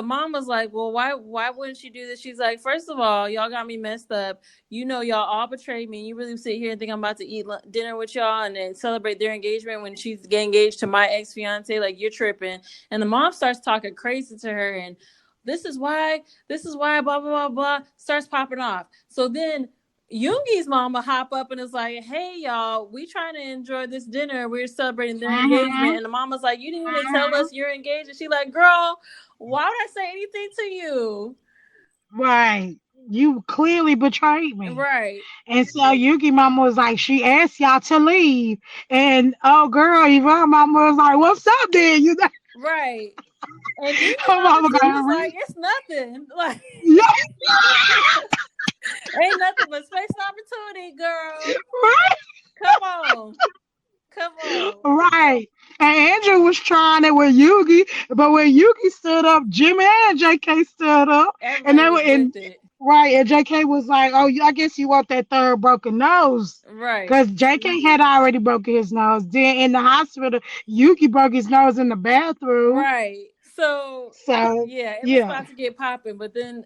Speaker 3: mom was like, well, why wouldn't she do this? She's like, first of all, y'all got me messed up. Y'all all betrayed me. You really sit here and think I'm about to eat dinner with y'all and then celebrate their engagement when she's getting engaged to my ex-fiance? Like, you're tripping. And the mom starts talking crazy to her, and this is why blah blah blah blah starts popping off. So then Yoongi's mama hop up and is like, "Hey y'all, we trying to enjoy this dinner. We're celebrating their
Speaker 4: Mm-hmm.
Speaker 3: engagement." And the mama's like, "You didn't even tell
Speaker 4: Mm-hmm.
Speaker 3: us you're engaged." And she like, "Girl, why would I say anything to you?"
Speaker 4: Right. You clearly betrayed me.
Speaker 3: Right,
Speaker 4: And so Yuki mama was like, she asked y'all to leave. And oh girl, Yvonne mama was like, "What's up there?"
Speaker 3: right. And Yoongi
Speaker 4: Her
Speaker 3: mama
Speaker 4: mama
Speaker 3: too
Speaker 4: got
Speaker 3: was
Speaker 4: her.
Speaker 3: like, "It's nothing. Like,
Speaker 4: Yeah.
Speaker 3: ain't nothing but space and opportunity, girl.
Speaker 4: Right.
Speaker 3: Come on, come on."
Speaker 4: Right. And Andrew was trying it with Yugi, but when Yugi stood up, Jimmy and JK stood up. And
Speaker 3: Everybody
Speaker 4: they were
Speaker 3: was
Speaker 4: in
Speaker 3: with it.
Speaker 4: right, and JK was like, "Oh, I guess you want that third broken nose."
Speaker 3: Right.
Speaker 4: Because JK had already broken his nose. Then in the hospital, Yuki broke his nose in the bathroom.
Speaker 3: Right. So
Speaker 4: So
Speaker 3: yeah, it was
Speaker 4: yeah.
Speaker 3: about to get popping, but then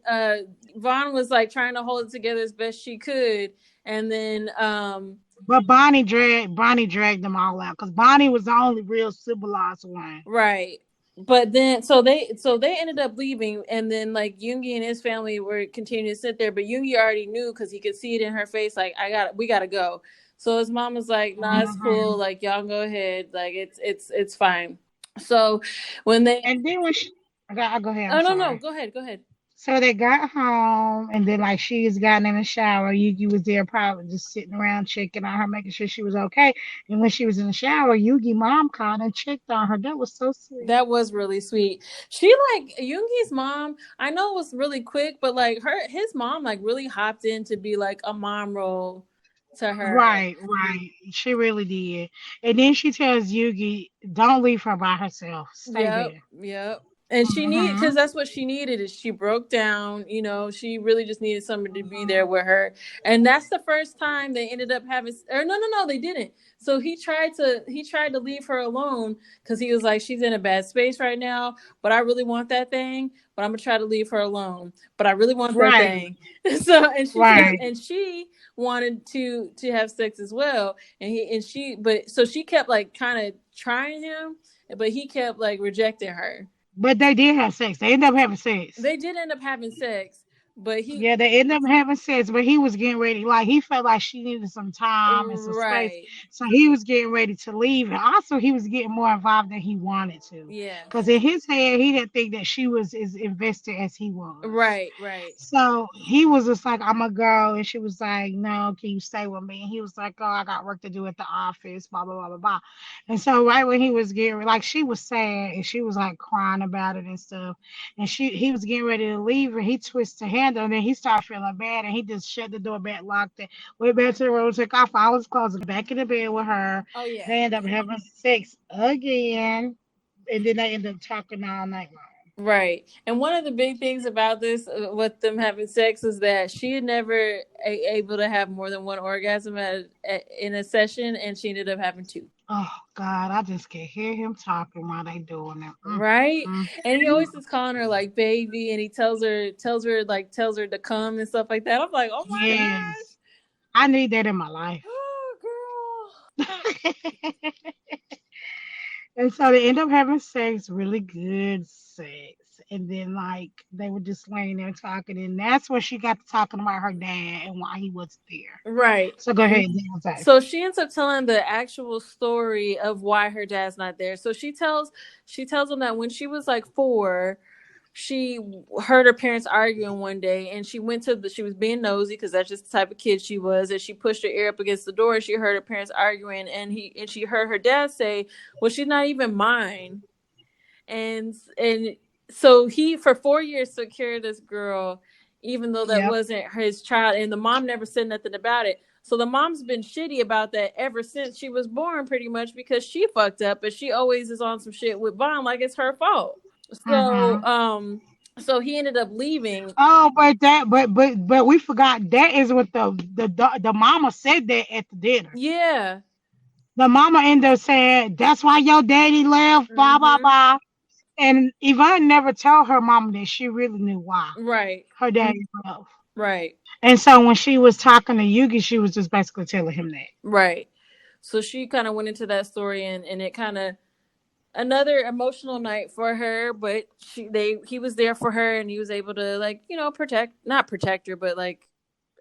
Speaker 3: Vaughn was like trying to hold it together as best she could, and then
Speaker 4: But Bonnie dragged them all out because Bonnie was the only real civilized one.
Speaker 3: right. But then so they ended up leaving, and then like Yoongi and his family were continuing to sit there, but Yoongi already knew because he could see it in her face, like, we gotta go. So his mom was like, "Nah, it's
Speaker 4: Hmm.
Speaker 3: cool. Like, y'all go ahead. Like, it's fine." So when they
Speaker 4: And then I go ahead. I'm
Speaker 3: oh no,
Speaker 4: sorry.
Speaker 3: go ahead.
Speaker 4: So they got home, and then like she was gotten in the shower. Yugi was there, probably just sitting around checking on her, making sure she was okay. And when she was in the shower, Yugi mom called and checked on her. That was so sweet.
Speaker 3: That was really sweet. She like Yoongi's mom. I know it was really quick, but like his mom like really hopped in to be like a mom role to her.
Speaker 4: Right, right. She really did. And then she tells Yugi, "Don't leave her by herself. Stay
Speaker 3: Yep,
Speaker 4: there."
Speaker 3: yep. And she needed,
Speaker 4: Mm-hmm.
Speaker 3: because that's what she needed. Is she broke down? She really just needed somebody to be there with her. And that's the first time they ended up having. Or no, they didn't. So he tried to leave her alone because he was like, she's in a bad space right now. But I really want that thing. But I'm gonna try to leave her alone. But I really want that
Speaker 4: Right,
Speaker 3: thing. So
Speaker 4: right.
Speaker 3: and she wanted to have sex as well. So she kept like kind of trying him, but he kept like rejecting her.
Speaker 4: But they did have sex. They ended up having sex.
Speaker 3: They did end up having sex, But he,
Speaker 4: Yeah, they ended up having sex, but he was getting ready. Like he felt like she needed some time and some space,
Speaker 3: right.
Speaker 4: so he was getting ready to leave. And also, he was getting more involved than he wanted to,
Speaker 3: Yeah.
Speaker 4: because in his head, he didn't think that she was as invested as he was.
Speaker 3: Right, right.
Speaker 4: So he was just like, "I'm a girl," and she was like, "No, can you stay with me?" And he was like, "Oh, I got work to do at the office." Blah blah blah blah blah. And so right when he was getting like, she was sad and she was like crying about it and stuff. And he was getting ready to leave and he twisted the handle and then he started feeling bad and he just shut the door back, locked it, went back to the room, took off all his clothes, and back in the bed with her.
Speaker 3: Oh yeah.
Speaker 4: They end up having sex again, and then they end up talking all night long.
Speaker 3: Right. And one of the big things about this, with them having sex, is that she had never able to have more than one orgasm in a session, and she ended up having two.
Speaker 4: Oh God, I just can hear him talking while they doing it.
Speaker 3: Right.
Speaker 4: Mm.
Speaker 3: And he always is calling her like baby, and he tells her to come and stuff like that. I'm like, oh my gosh.
Speaker 4: Yes, I need that in my life.
Speaker 3: Oh,
Speaker 4: And so they end up having sex, really good sex. And then like they were just laying there talking, and that's when she got to talking about her dad and why he wasn't there.
Speaker 3: girl. Right.
Speaker 4: So go ahead, Deontay.
Speaker 3: So she ends up telling the actual story of why her dad's not there. So she tells him that when she was like 4, she heard her parents arguing one day, and she was being nosy because that's just the type of kid she was, and she pushed her ear up against the door and she heard her parents arguing, and she heard her dad say, well, she's not even mine. And so he for 4 years took care of this girl, even though that
Speaker 4: Yep.
Speaker 3: wasn't his child, and the mom never said nothing about it. So the mom's been shitty about that ever since she was born, pretty much, because she fucked up, but she always is on some shit with Vaughn like it's her fault.
Speaker 4: Mm-hmm.
Speaker 3: So he ended up leaving.
Speaker 4: Oh, but we forgot that is what the mama said that at the dinner.
Speaker 3: Yeah.
Speaker 4: The mama ended up saying that's why your daddy left. Blah blah
Speaker 3: Mhm.
Speaker 4: blah. And Yvonne never told her mama that she really knew why
Speaker 3: Right.
Speaker 4: her daddy left.
Speaker 3: Right.
Speaker 4: And so when she was talking to Yugi, she was just basically telling him that.
Speaker 3: Right. So she kind of went into that story, and it kind of another emotional night for her, but he was there for her, and he was able to, like, not protect her, but like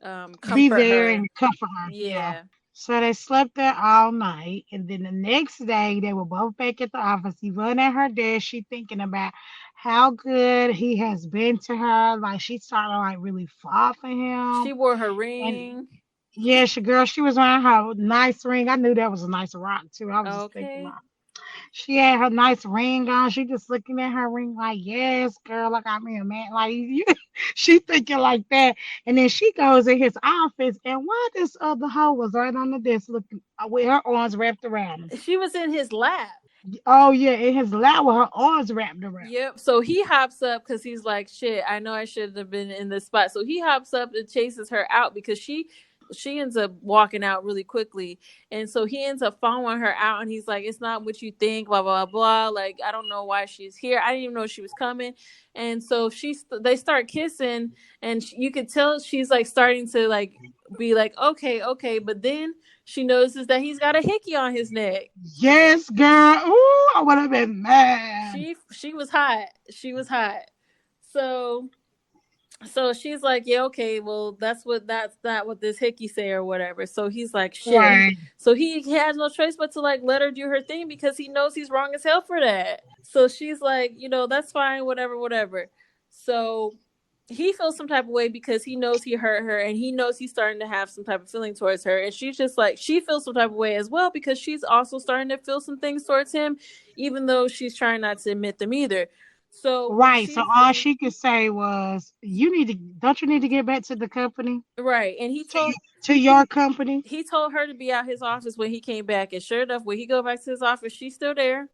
Speaker 4: Be
Speaker 3: comfort
Speaker 4: there
Speaker 3: her.
Speaker 4: and comfort her. Yeah.
Speaker 3: Yeah.
Speaker 4: So they slept there all night. And then the next day, they were both back at the office. Yvonne at her desk, she thinking about how good he has been to her. Like, she started to, like, really fall for him.
Speaker 3: She wore her
Speaker 4: And
Speaker 3: ring.
Speaker 4: yeah, she was wearing her nice ring. I knew that was a nice rock, too. I was just thinking
Speaker 3: Okay.
Speaker 4: about she had her nice ring on. She just looking at her ring like, yes, girl, I got me a man. Like, she thinking like that. And then she goes in his office, and why this other hoe was right on the desk looking with her arms wrapped around him.
Speaker 3: She was in his lap.
Speaker 4: Oh, yeah, in his lap with her arms wrapped around.
Speaker 3: Yep. So he hops up because he's like, shit, I know I should have been in this spot. So he hops up and chases her out because she ends up walking out really quickly. And so he ends up following her out, and he's like, it's not what you think, blah, blah, blah. Like, I don't know why she's here. I didn't even know she was coming. And so they start kissing, and you could tell she's like starting to like be like, okay, okay. But then she notices that he's got a hickey on his neck.
Speaker 4: Yes, girl. Ooh, I would have been mad.
Speaker 3: She was hot. She was hot. So she's like, yeah, okay, well, that's not what this hickey say or whatever. So he's like, shit.
Speaker 4: Right.
Speaker 3: So he has no choice but to like let her do her thing because he knows he's wrong as hell for that. So she's like, that's fine, whatever, whatever. So he feels some type of way because he knows he hurt her, and he knows he's starting to have some type of feeling towards her, and she's just like, she feels some type of way as well because she's also starting to feel some things towards him, even though she's trying not to admit them either. So when
Speaker 4: Right. So
Speaker 3: she's
Speaker 4: all she could say was, don't you need to get back to the company?
Speaker 3: right, and
Speaker 4: To your company?
Speaker 3: he told her to be out his office when he came back, and sure enough, when he go back to his office, she's still there.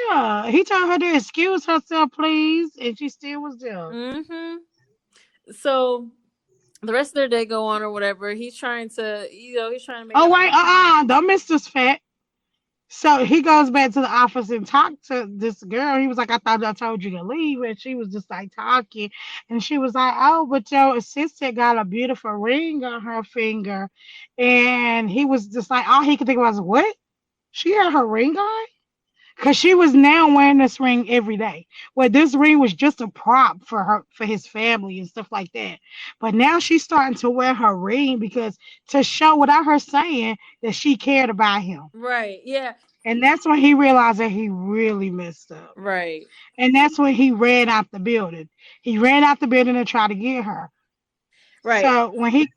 Speaker 4: Yeah, he told her to excuse herself, please, and she still was there.
Speaker 3: Mm-hmm. So the rest of their day go on or whatever. He's trying to, make
Speaker 4: Oh
Speaker 3: up
Speaker 4: wait,
Speaker 3: for.
Speaker 4: don't miss this fact. So he goes back to the office and talked to this girl. He was like, I thought I told you to leave, and she was just like talking, and she was like, oh, but your assistant got a beautiful ring on her finger, and he was just like, all he could think was, what? She had her ring on? Because she was now wearing this ring every day. Well, this ring was just a prop for his family and stuff like that. But now she's starting to wear her ring because to show without her saying that she cared about him.
Speaker 3: Right. Yeah.
Speaker 4: And that's when he realized that he really messed up.
Speaker 3: Right.
Speaker 4: And that's when he ran out the building. He ran out the building to try to get her.
Speaker 3: Right.
Speaker 4: So when he,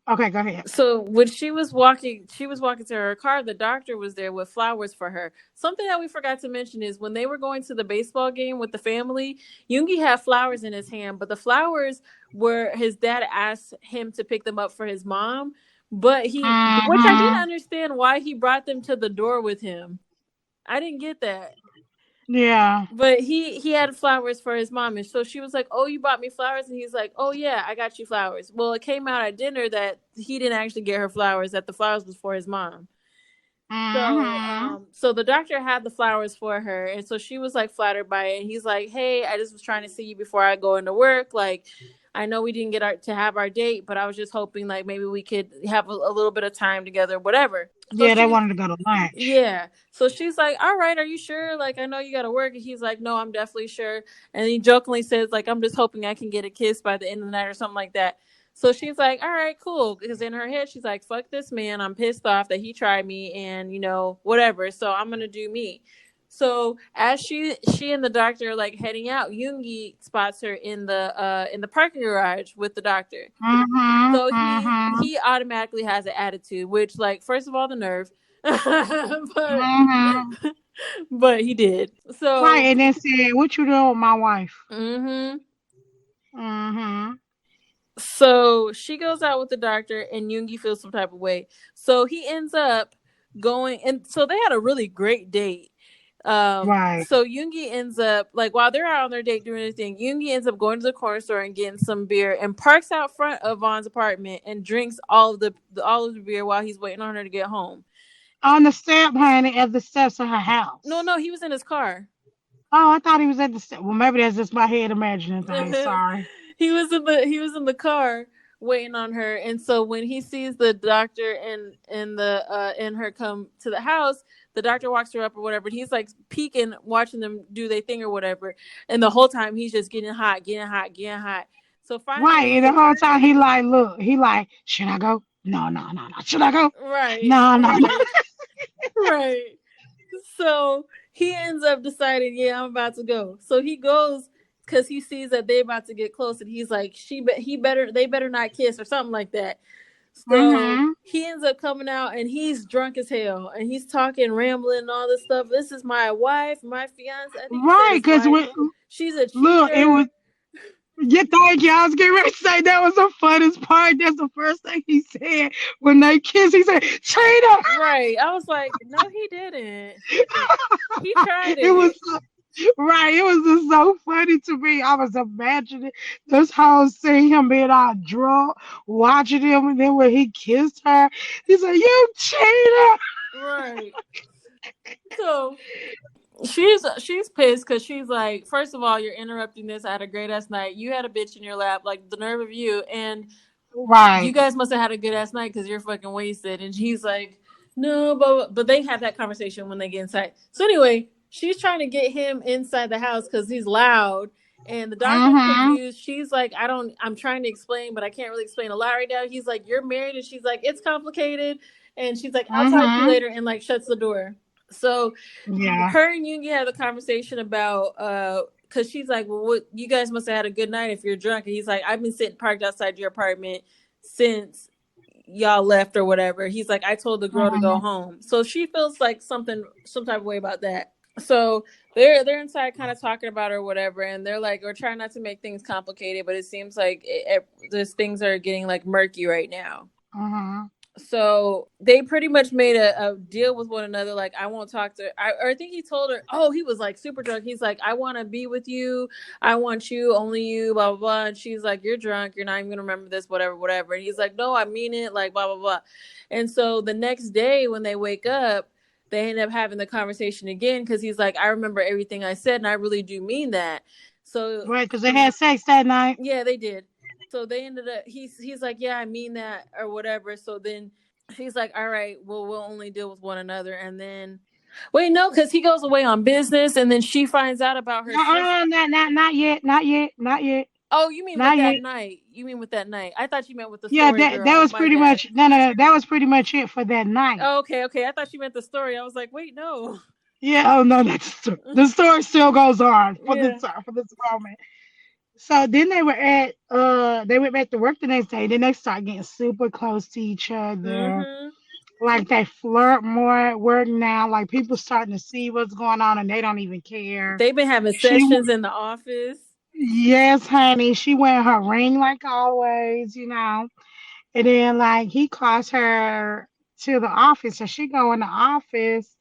Speaker 4: okay, go ahead.
Speaker 3: So when she was walking to her car. The doctor was there with flowers for her. Something that we forgot to mention is when they were going to the baseball game with the family, Yoongi had flowers in his hand, but the flowers were his dad asked him to pick them up for his mom. But which I didn't
Speaker 4: Hmm.
Speaker 3: understand why he brought them to the door with him. I didn't get that.
Speaker 4: Yeah.
Speaker 3: But he had flowers for his mom, and so she was like, "Oh, you bought me flowers," and he's like, "Oh yeah, I got you flowers." Well, it came out at dinner that he didn't actually get her flowers; that the flowers was for his mom. So,
Speaker 4: Hmm.
Speaker 3: so the doctor had the flowers for her, and so she was like flattered by it. And he's like, "Hey, I just was trying to see you before I go into work. Like, I know we didn't get to have our date, but I was just hoping like maybe we could have a little bit of time together, whatever." So
Speaker 4: Yeah, they
Speaker 3: she
Speaker 4: wanted to go to lunch.
Speaker 3: yeah. So she's like, "All right, are you sure? Like, I know you got to work." And he's like, "No, I'm definitely sure." And he jokingly says, "Like, I'm just hoping I can get a kiss by the end of the night or something like that." So she's like, "All right, cool." Because in her head, she's like, "Fuck this man. I'm pissed off that he tried me and, whatever. So I'm going to do me." So as she and the doctor are like heading out, Yoongi spots her in the parking garage with the doctor.
Speaker 4: Hmm.
Speaker 3: So
Speaker 4: Hmm.
Speaker 3: he automatically has an attitude, which like first of all the nerve, but
Speaker 4: Hmm.
Speaker 3: but he did.
Speaker 4: Right,
Speaker 3: So
Speaker 4: and then said, "What you doing with my wife?"
Speaker 3: hmm
Speaker 4: Hmm.
Speaker 3: so she goes out with the doctor, and Yoongi feels some type of way. So he ends up going, and so they had a really great date.
Speaker 4: Right.
Speaker 3: So Yoongi ends up like while they're out on their date doing anything, Yoongi ends up going to the corner store and getting some beer and parks out front of Vaughn's apartment and drinks all of the beer while he's waiting on her to get home.
Speaker 4: On the step, honey, at the steps of her
Speaker 3: No,
Speaker 4: house.
Speaker 3: no, he was in his car.
Speaker 4: Oh, I thought he was at the step. Well, maybe that's just my head imagining things. Sorry.
Speaker 3: He was in the car waiting on her, and so when he sees the doctor and her come to the house, the doctor walks her up or whatever, and he's like peeking, watching them do their thing or whatever, and the whole time he's just getting hot, getting hot, getting hot. So
Speaker 4: Right,
Speaker 3: finally
Speaker 4: and the
Speaker 3: they
Speaker 4: whole
Speaker 3: turn.
Speaker 4: time he like, look, he like, should I go? No, no, no, no. Should I go?
Speaker 3: Right,
Speaker 4: No, no, no.
Speaker 3: right, right. So he ends up deciding, yeah, I'm about to go. So he goes because he sees that they're about to get close, and he's like, they better not kiss or something like that. So
Speaker 4: Mm-hmm.
Speaker 3: he ends up coming out, and he's drunk as hell, and he's talking, rambling, and all this stuff. This is my wife, my fiance. I think he said
Speaker 4: Right,
Speaker 3: his
Speaker 4: because
Speaker 3: wife. She's a
Speaker 4: look, it
Speaker 3: cheater.
Speaker 4: was. Yeah, thank you. I was getting ready to say that was the funnest part. That's the first thing he said when they kissed. He said, "Traitor."
Speaker 3: Right. I was like, no, he didn't. He tried
Speaker 4: It was
Speaker 3: it.
Speaker 4: right. It was just so funny to me. I was imagining this whole scene, him being all drunk, watching him, and then when he kissed her, he said, "You cheater."
Speaker 3: Right. So she's pissed because she's like, first of all, you're interrupting this. I had a great ass night. You had a bitch in your lap, like the nerve of you, and you
Speaker 4: Right.
Speaker 3: guys must have had a good ass night because you're fucking wasted. And he's like, no, but they have that conversation when they get inside. So anyway, she's trying to get him inside the house because he's loud. And the doctor's
Speaker 4: Mm-hmm.
Speaker 3: confused. She's like, I'm trying to explain, but I can't really explain a lot right now. He's like, you're married. And she's like, it's complicated. And she's like, I'll talk to you
Speaker 4: Mm-hmm.
Speaker 3: later, and like shuts the door. So
Speaker 4: Yeah.
Speaker 3: her and Yoongi have a conversation about because she's like, well, what, you guys must have had a good night if you're drunk. And he's like, I've been sitting parked outside your apartment since y'all left or whatever. He's like, I told the girl to go
Speaker 4: Mm-hmm.
Speaker 3: home. So she feels like some type of way about that. So they're inside kind of talking about her or whatever, and they're like, we're trying not to make things complicated, but it seems like these things are getting like murky right now.
Speaker 4: Mm-hmm.
Speaker 3: So they pretty much made a deal with one another. Like, I won't talk to or I think he told her, oh, he was like super drunk. He's like, I want to be with you. I want you, only you, blah, blah, blah. And she's like, you're drunk. You're not even going to remember this, whatever, whatever. And he's like, no, I mean it, like, blah, blah, blah. And so the next day when they wake up, they end up having the conversation again because he's like, I remember everything I said and I really do mean that. So
Speaker 4: Right, because they had sex that night.
Speaker 3: yeah, they did. So they ended up he's like, yeah, I mean that or whatever. So then he's like, all right, well, we'll only deal with one another. And then Wait, no, because he goes away on business, and then she finds out about her sister.
Speaker 4: Not yet, not yet, not yet,
Speaker 3: Oh, you mean with
Speaker 4: not
Speaker 3: that
Speaker 4: yet.
Speaker 3: night? You mean with that night? I thought you meant with the
Speaker 4: Yeah,
Speaker 3: story
Speaker 4: that
Speaker 3: girl.
Speaker 4: was
Speaker 3: My
Speaker 4: pretty
Speaker 3: bad.
Speaker 4: much no. That was pretty much it for that night.
Speaker 3: Oh, okay, okay. I thought you meant the story. I was like, wait, no.
Speaker 4: Yeah, oh no, the story still goes on
Speaker 3: Yeah.
Speaker 4: for this moment. So then they went back to work the next day. Then they start getting super close to each other.
Speaker 3: Mhm.
Speaker 4: Like they flirt more at work now. Like people starting to see what's going on and they don't even care.
Speaker 3: They've been having
Speaker 4: She,
Speaker 3: sessions in the office.
Speaker 4: yes, honey, she wearing her ring like always, you know. And then like he calls her to the office, so she go in the office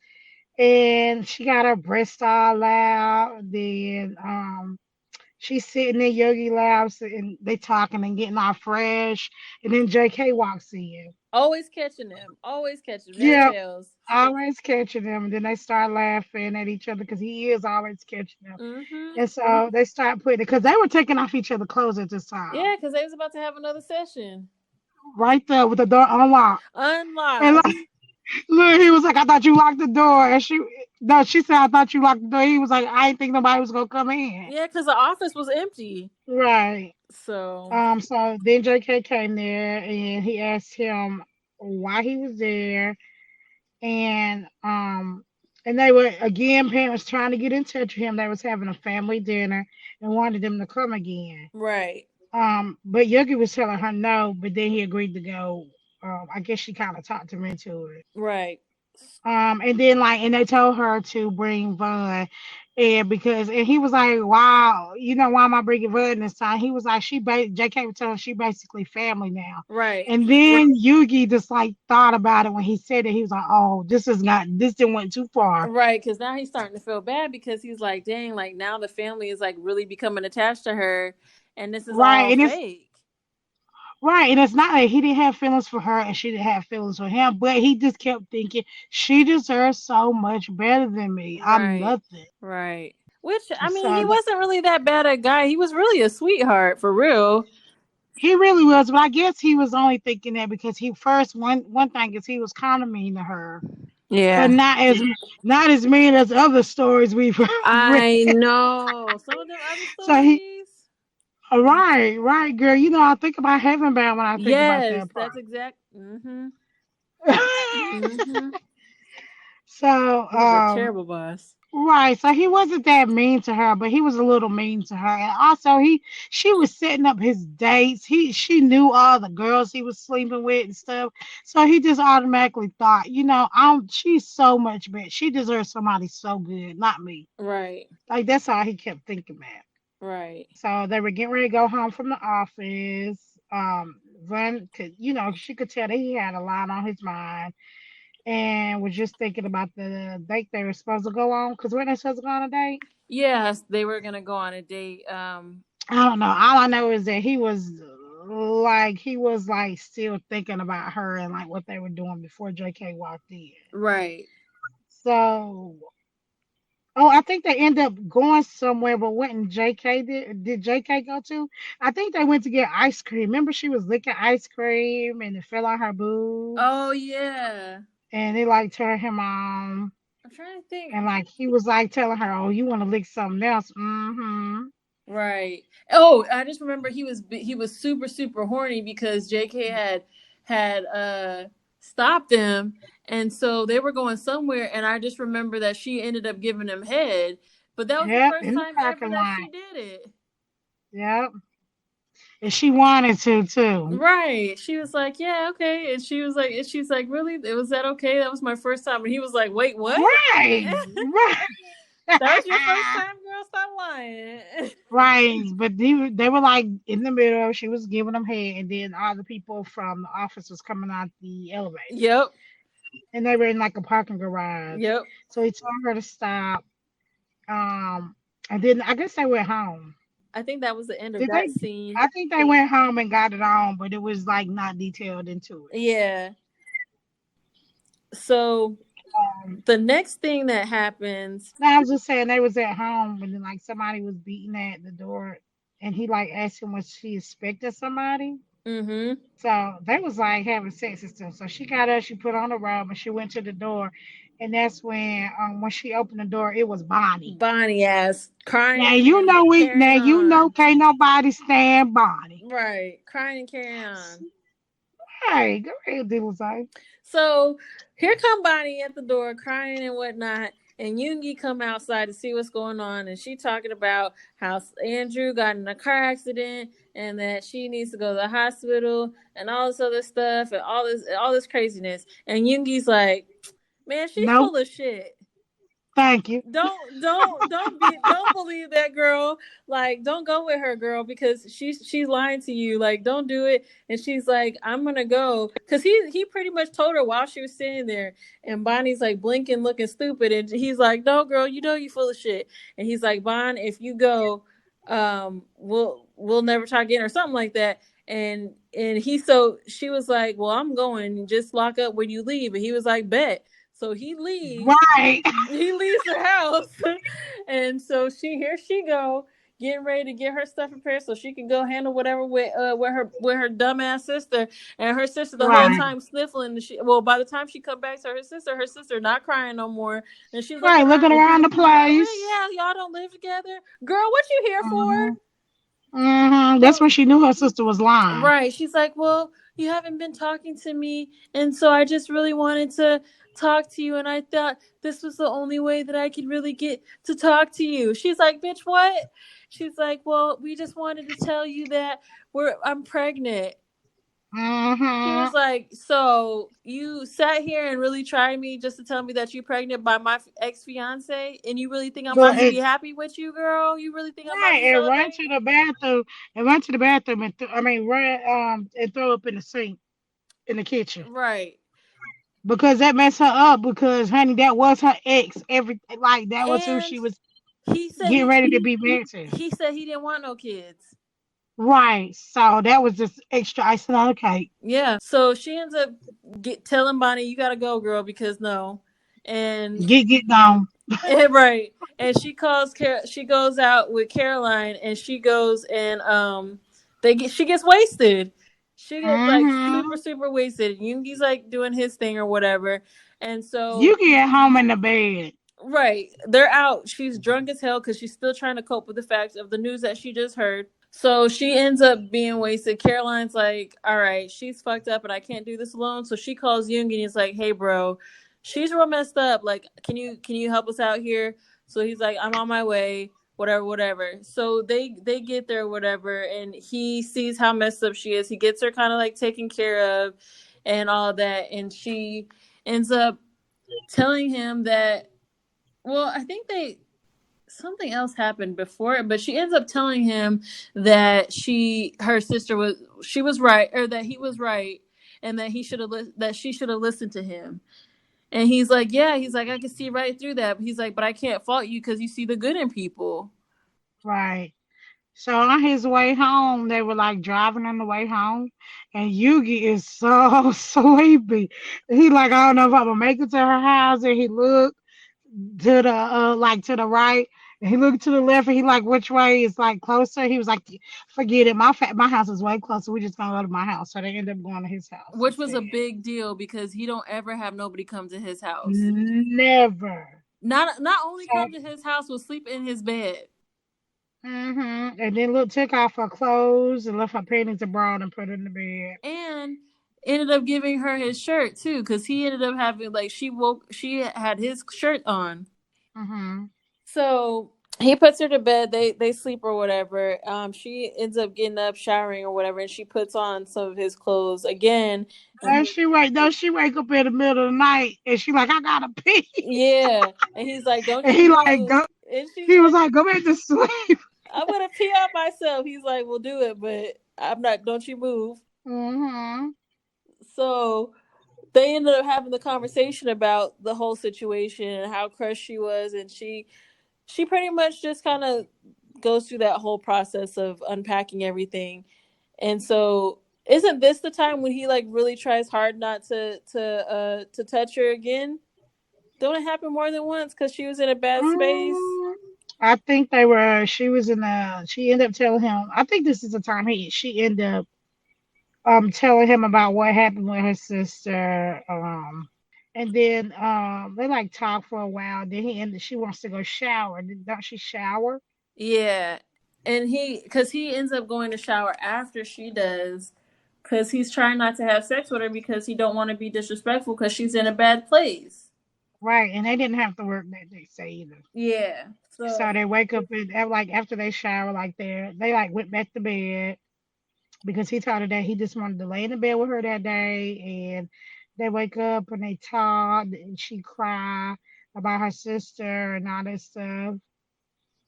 Speaker 4: and she got her breast all out. Then she's sitting in Yogi Labs and they talking and getting all fresh. And then JK walks in.
Speaker 3: Always catching them. Always catching them. Never
Speaker 4: Yeah,
Speaker 3: fails.
Speaker 4: always catching them. And then they start laughing at each other because he is always catching them.
Speaker 3: Mhm.
Speaker 4: And so they start putting it because they were taking off each other's clothes at this time.
Speaker 3: Yeah, because they was about to have another session.
Speaker 4: Right there with the door unlocked. And
Speaker 3: Unlocked.
Speaker 4: like, look, he was like, I thought you locked the door. And she said, I thought you locked the door. He was like, I didn't think nobody was gonna come in.
Speaker 3: Yeah, because the office was empty.
Speaker 4: Right.
Speaker 3: So
Speaker 4: So then JK came there and he asked him why he was there. And they were again parents trying to get in touch with him. They was having a family dinner and wanted him to come again.
Speaker 3: right,
Speaker 4: But Yogi was telling her no, but then he agreed to go. I guess she kind of talked him into it.
Speaker 3: right,
Speaker 4: And then and they told her to bring Vaughn, and he was like, wow, why am I bringing Vaughn this time? He was like, JK was telling her she basically family now.
Speaker 3: right,
Speaker 4: And then Yugi just like thought about it when he said it. He was like, oh, this didn't went too far.
Speaker 3: right. Because now he's starting to feel bad because he's like, dang, like now the family is like really becoming attached to her, and this is
Speaker 4: Right.
Speaker 3: all fake.
Speaker 4: And it's not like he didn't have feelings for her and she didn't have feelings for him, but he just kept thinking she deserves so much better than me. I'm
Speaker 3: Right,
Speaker 4: nothing.
Speaker 3: right. Which I mean, he
Speaker 4: So
Speaker 3: wasn't really that bad a guy. He was really a sweetheart for real.
Speaker 4: he really was, but I guess he was only thinking that because he first one thing is he was kind of mean to her, but
Speaker 3: Yeah,
Speaker 4: not as mean as other stories we've read.
Speaker 3: I know some of them other
Speaker 4: So he,
Speaker 3: stories.
Speaker 4: right, girl. I think about Heaven Bound when I think about
Speaker 3: Yes,
Speaker 4: that
Speaker 3: that's exact. Mm-hmm.
Speaker 4: part.
Speaker 3: Mm-hmm.
Speaker 4: So
Speaker 3: He was a terrible boss.
Speaker 4: right, so he wasn't that mean to her, but he was a little mean to her, and also she was setting up his dates. She knew all the girls he was sleeping with and stuff, so he just automatically thought, she's so much better. She deserves somebody so good, not me.
Speaker 3: Right,
Speaker 4: Like that's all he kept thinking about.
Speaker 3: right.
Speaker 4: So they were getting ready to go home from the office. Vern could, she could tell that he had a lot on his mind and was just thinking about the date they were supposed to go on. Because when they supposed to go on a date?
Speaker 3: Yes, they were gonna go on a date.
Speaker 4: I don't know. All I know is that he was like still thinking about her and like what they were doing before JK walked in.
Speaker 3: Right.
Speaker 4: So, oh, I think they end up going somewhere, but wouldn't JK did JK go to? I think they went to get ice cream. Remember, she was licking ice cream and it fell on her
Speaker 3: Oh
Speaker 4: boobs,
Speaker 3: yeah.
Speaker 4: and it like turned him on.
Speaker 3: I'm trying to think.
Speaker 4: And like he was like telling her, "Oh, you want to lick something else?" Mm-hmm.
Speaker 3: Right. Oh, I just remember he was super super horny because JK had stopped him, and so they were going somewhere, and I just remember that she ended up giving him head, but that was the
Speaker 4: Yep,
Speaker 3: first
Speaker 4: in the
Speaker 3: time ever
Speaker 4: parking
Speaker 3: that
Speaker 4: lot.
Speaker 3: she did it.
Speaker 4: Yep, and she wanted to too.
Speaker 3: Right. She was like, "Yeah, okay," and she's like, "Really? It was that okay? That was my first time." And he was like, "Wait, what?"
Speaker 4: Right,
Speaker 3: That was your first
Speaker 4: right,
Speaker 3: time, girl? Stop lying.
Speaker 4: right. But they were like in the middle. She was giving them head, and then all the people from the office was coming out the elevator,
Speaker 3: Yep.
Speaker 4: and they were in like a parking garage.
Speaker 3: Yep.
Speaker 4: So he told her to stop. Um, and then I guess they went home.
Speaker 3: I think that was the end of
Speaker 4: Did they?
Speaker 3: that scene.
Speaker 4: I think they went home and got it on, but it was like not detailed into it.
Speaker 3: Yeah. So the next thing that happens,
Speaker 4: No, I was just saying they was at home and then like somebody was beating at the door and he like asked him was she expecting somebody.
Speaker 3: mm-hmm.
Speaker 4: So they was like having sex and stuff. So she got up, she put on a robe and she went to the door and that's when she opened the door, it was Bonnie.
Speaker 3: Bonnie ass
Speaker 4: Now
Speaker 3: crying
Speaker 4: you
Speaker 3: and
Speaker 4: know we now
Speaker 3: carrying
Speaker 4: you know
Speaker 3: on.
Speaker 4: can't nobody stand Bonnie.
Speaker 3: Right, crying and carrying on.
Speaker 4: Hey, go ahead, Diddle.
Speaker 3: So here come Bonnie at the door crying and whatnot. And Yoongi come outside to see what's going on, and she talking about how Andrew got in a car accident and that she needs to go to the hospital and all this other stuff and all this craziness. And Yoongi's like, man, she's
Speaker 4: Nope,
Speaker 3: full of shit.
Speaker 4: thank you.
Speaker 3: Don't believe that girl. Like, don't go with her, girl, because she's lying to you. Like, don't do it. And she's like, I'm gonna go, because he pretty much told her while she was sitting there. And Bonnie's like blinking, looking stupid, and he's like, no, girl, you know you full of shit. And he's like, Bon, if you go, we'll never talk again or something like that. And she was like, well, I'm going, just lock up when you leave. And he was like, bet. So
Speaker 4: Right.
Speaker 3: he leaves the house. And so here she go, getting ready to get her stuff prepared so she can go handle whatever with her dumbass sister. And her sister the whole
Speaker 4: Right.
Speaker 3: time sniffling. Well, by the time she come back to her sister not crying no more. And she looking
Speaker 4: Right. Looking
Speaker 3: around,
Speaker 4: around the
Speaker 3: well,
Speaker 4: place.
Speaker 3: yeah, y'all don't live together, girl, what you here for?
Speaker 4: Hmm. Hmm. That's
Speaker 3: Well,
Speaker 4: when she knew her sister was lying.
Speaker 3: right. She's like, well, you haven't been talking to me. And so I just really wanted to talk to you. And I thought this was the only way that I could really get to talk to you. She's like, bitch, what? She's like, well, we just wanted to tell you that I'm pregnant. She
Speaker 4: Hmm.
Speaker 3: was like, so you sat here and really tried me just to tell me that you're pregnant by my ex fiance, and you really think I'm
Speaker 4: But
Speaker 3: about to be happy with you, girl? You really think I'm about
Speaker 4: right,
Speaker 3: to
Speaker 4: and run
Speaker 3: celebrate?
Speaker 4: to the bathroom, and run to the bathroom, run and throw up in the sink in the kitchen
Speaker 3: Right.
Speaker 4: because that messed her up. Because honey, that was her ex. Every like that was who
Speaker 3: And
Speaker 4: she was
Speaker 3: he said
Speaker 4: getting ready to be married to.
Speaker 3: he said he didn't want no kids.
Speaker 4: Right, so that was just extra icing on the cake.
Speaker 3: Yeah. So she ends up telling Bonnie, "You gotta go, girl, because no." And
Speaker 4: Get gone.
Speaker 3: right. And she goes out with Caroline, and she goes and she gets wasted. She gets like super
Speaker 4: Mm-hmm.
Speaker 3: super wasted. Yoongi's like doing his thing or whatever, and
Speaker 4: You
Speaker 3: so
Speaker 4: get home in the bed.
Speaker 3: right, they're out. She's drunk as hell because she's still trying to cope with the facts of the news that she just heard. So she ends up being wasted. Caroline's like, all right, she's fucked up and I can't do this alone. So she calls Yoongi and he's like, hey bro, she's real messed up. Like, can you help us out here? So he's like, I'm on my way, whatever, whatever. So they get there, whatever, and he sees how messed up she is. He gets her kind of like taken care of and all that. And she ends up telling him that, well, I think something else happened before it, but she ends up telling him that her sister was right, or that he was right, and that that she should have listened to him. And he's like, yeah, he's like, I can see right through that. But he's like, but I can't fault you because you see the good in people.
Speaker 4: Right. So on his way home, they were like driving on the way home, and Yugi is so sleepy. He like, I don't know if I'm gonna make it to her house, and he looked to the to the right, and he looked to the left, and he like, which way is like closer? He was like, forget it, my house is way closer. We just gonna go to my house. So they ended up going to his house
Speaker 3: Which was a
Speaker 4: instead.
Speaker 3: big deal because he don't ever have nobody come to his house.
Speaker 4: Never.
Speaker 3: Not only
Speaker 4: So,
Speaker 3: come to his house, will sleep in his bed.
Speaker 4: and then look took off her clothes and left her panties abroad and put her in the bed.
Speaker 3: And ended up giving her his shirt too, because he ended up having, like, she had his shirt on.
Speaker 4: Mm-hmm.
Speaker 3: So he puts her to bed, they sleep or whatever. She ends up getting up, showering or whatever, and she puts on some of his clothes again.
Speaker 4: And she wake up in the middle of the night and she like, I gotta pee.
Speaker 3: Yeah, and he's like, don't
Speaker 4: And
Speaker 3: you
Speaker 4: he like
Speaker 3: move.
Speaker 4: go
Speaker 3: And she's
Speaker 4: he was
Speaker 3: like,
Speaker 4: like, go back to sleep.
Speaker 3: I'm gonna pee on myself. He's like, we'll do it, but I'm not, don't you move.
Speaker 4: Mm-hmm.
Speaker 3: So they ended up having the conversation about the whole situation and how crushed she was. And she pretty much just kind of goes through that whole process of unpacking everything. And so isn't this the time when he like really tries hard not to touch her again? Don't it happen more than once because she was in a bad space?
Speaker 4: Mm, I think she ended up telling him, I think this is the time she ended up telling him about what happened with her sister. And then they like talk for a while. Then she wants to go shower. Don't she shower?
Speaker 3: Yeah. And because he ends up going to shower after she does, because he's trying not to have sex with her because he don't want to be disrespectful because she's in a bad place.
Speaker 4: Right. And they didn't have to work that day, say either.
Speaker 3: Yeah.
Speaker 4: So
Speaker 3: So
Speaker 4: they wake up and like after they shower, like they like went back to bed because he told her that he just wanted to lay in the bed with her that day. And they wake up and they talk and she cry about her sister and all that stuff.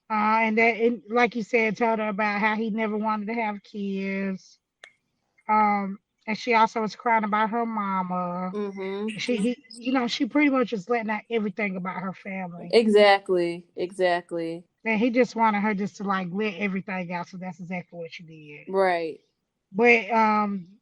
Speaker 4: Like you said, told her about how he never wanted to have kids. And she also was crying about her mama.
Speaker 3: mhm.
Speaker 4: She pretty much was letting out everything about her family.
Speaker 3: Exactly. Exactly.
Speaker 4: And he just wanted her just to like let everything out. So that's exactly what she did.
Speaker 3: Right.
Speaker 4: But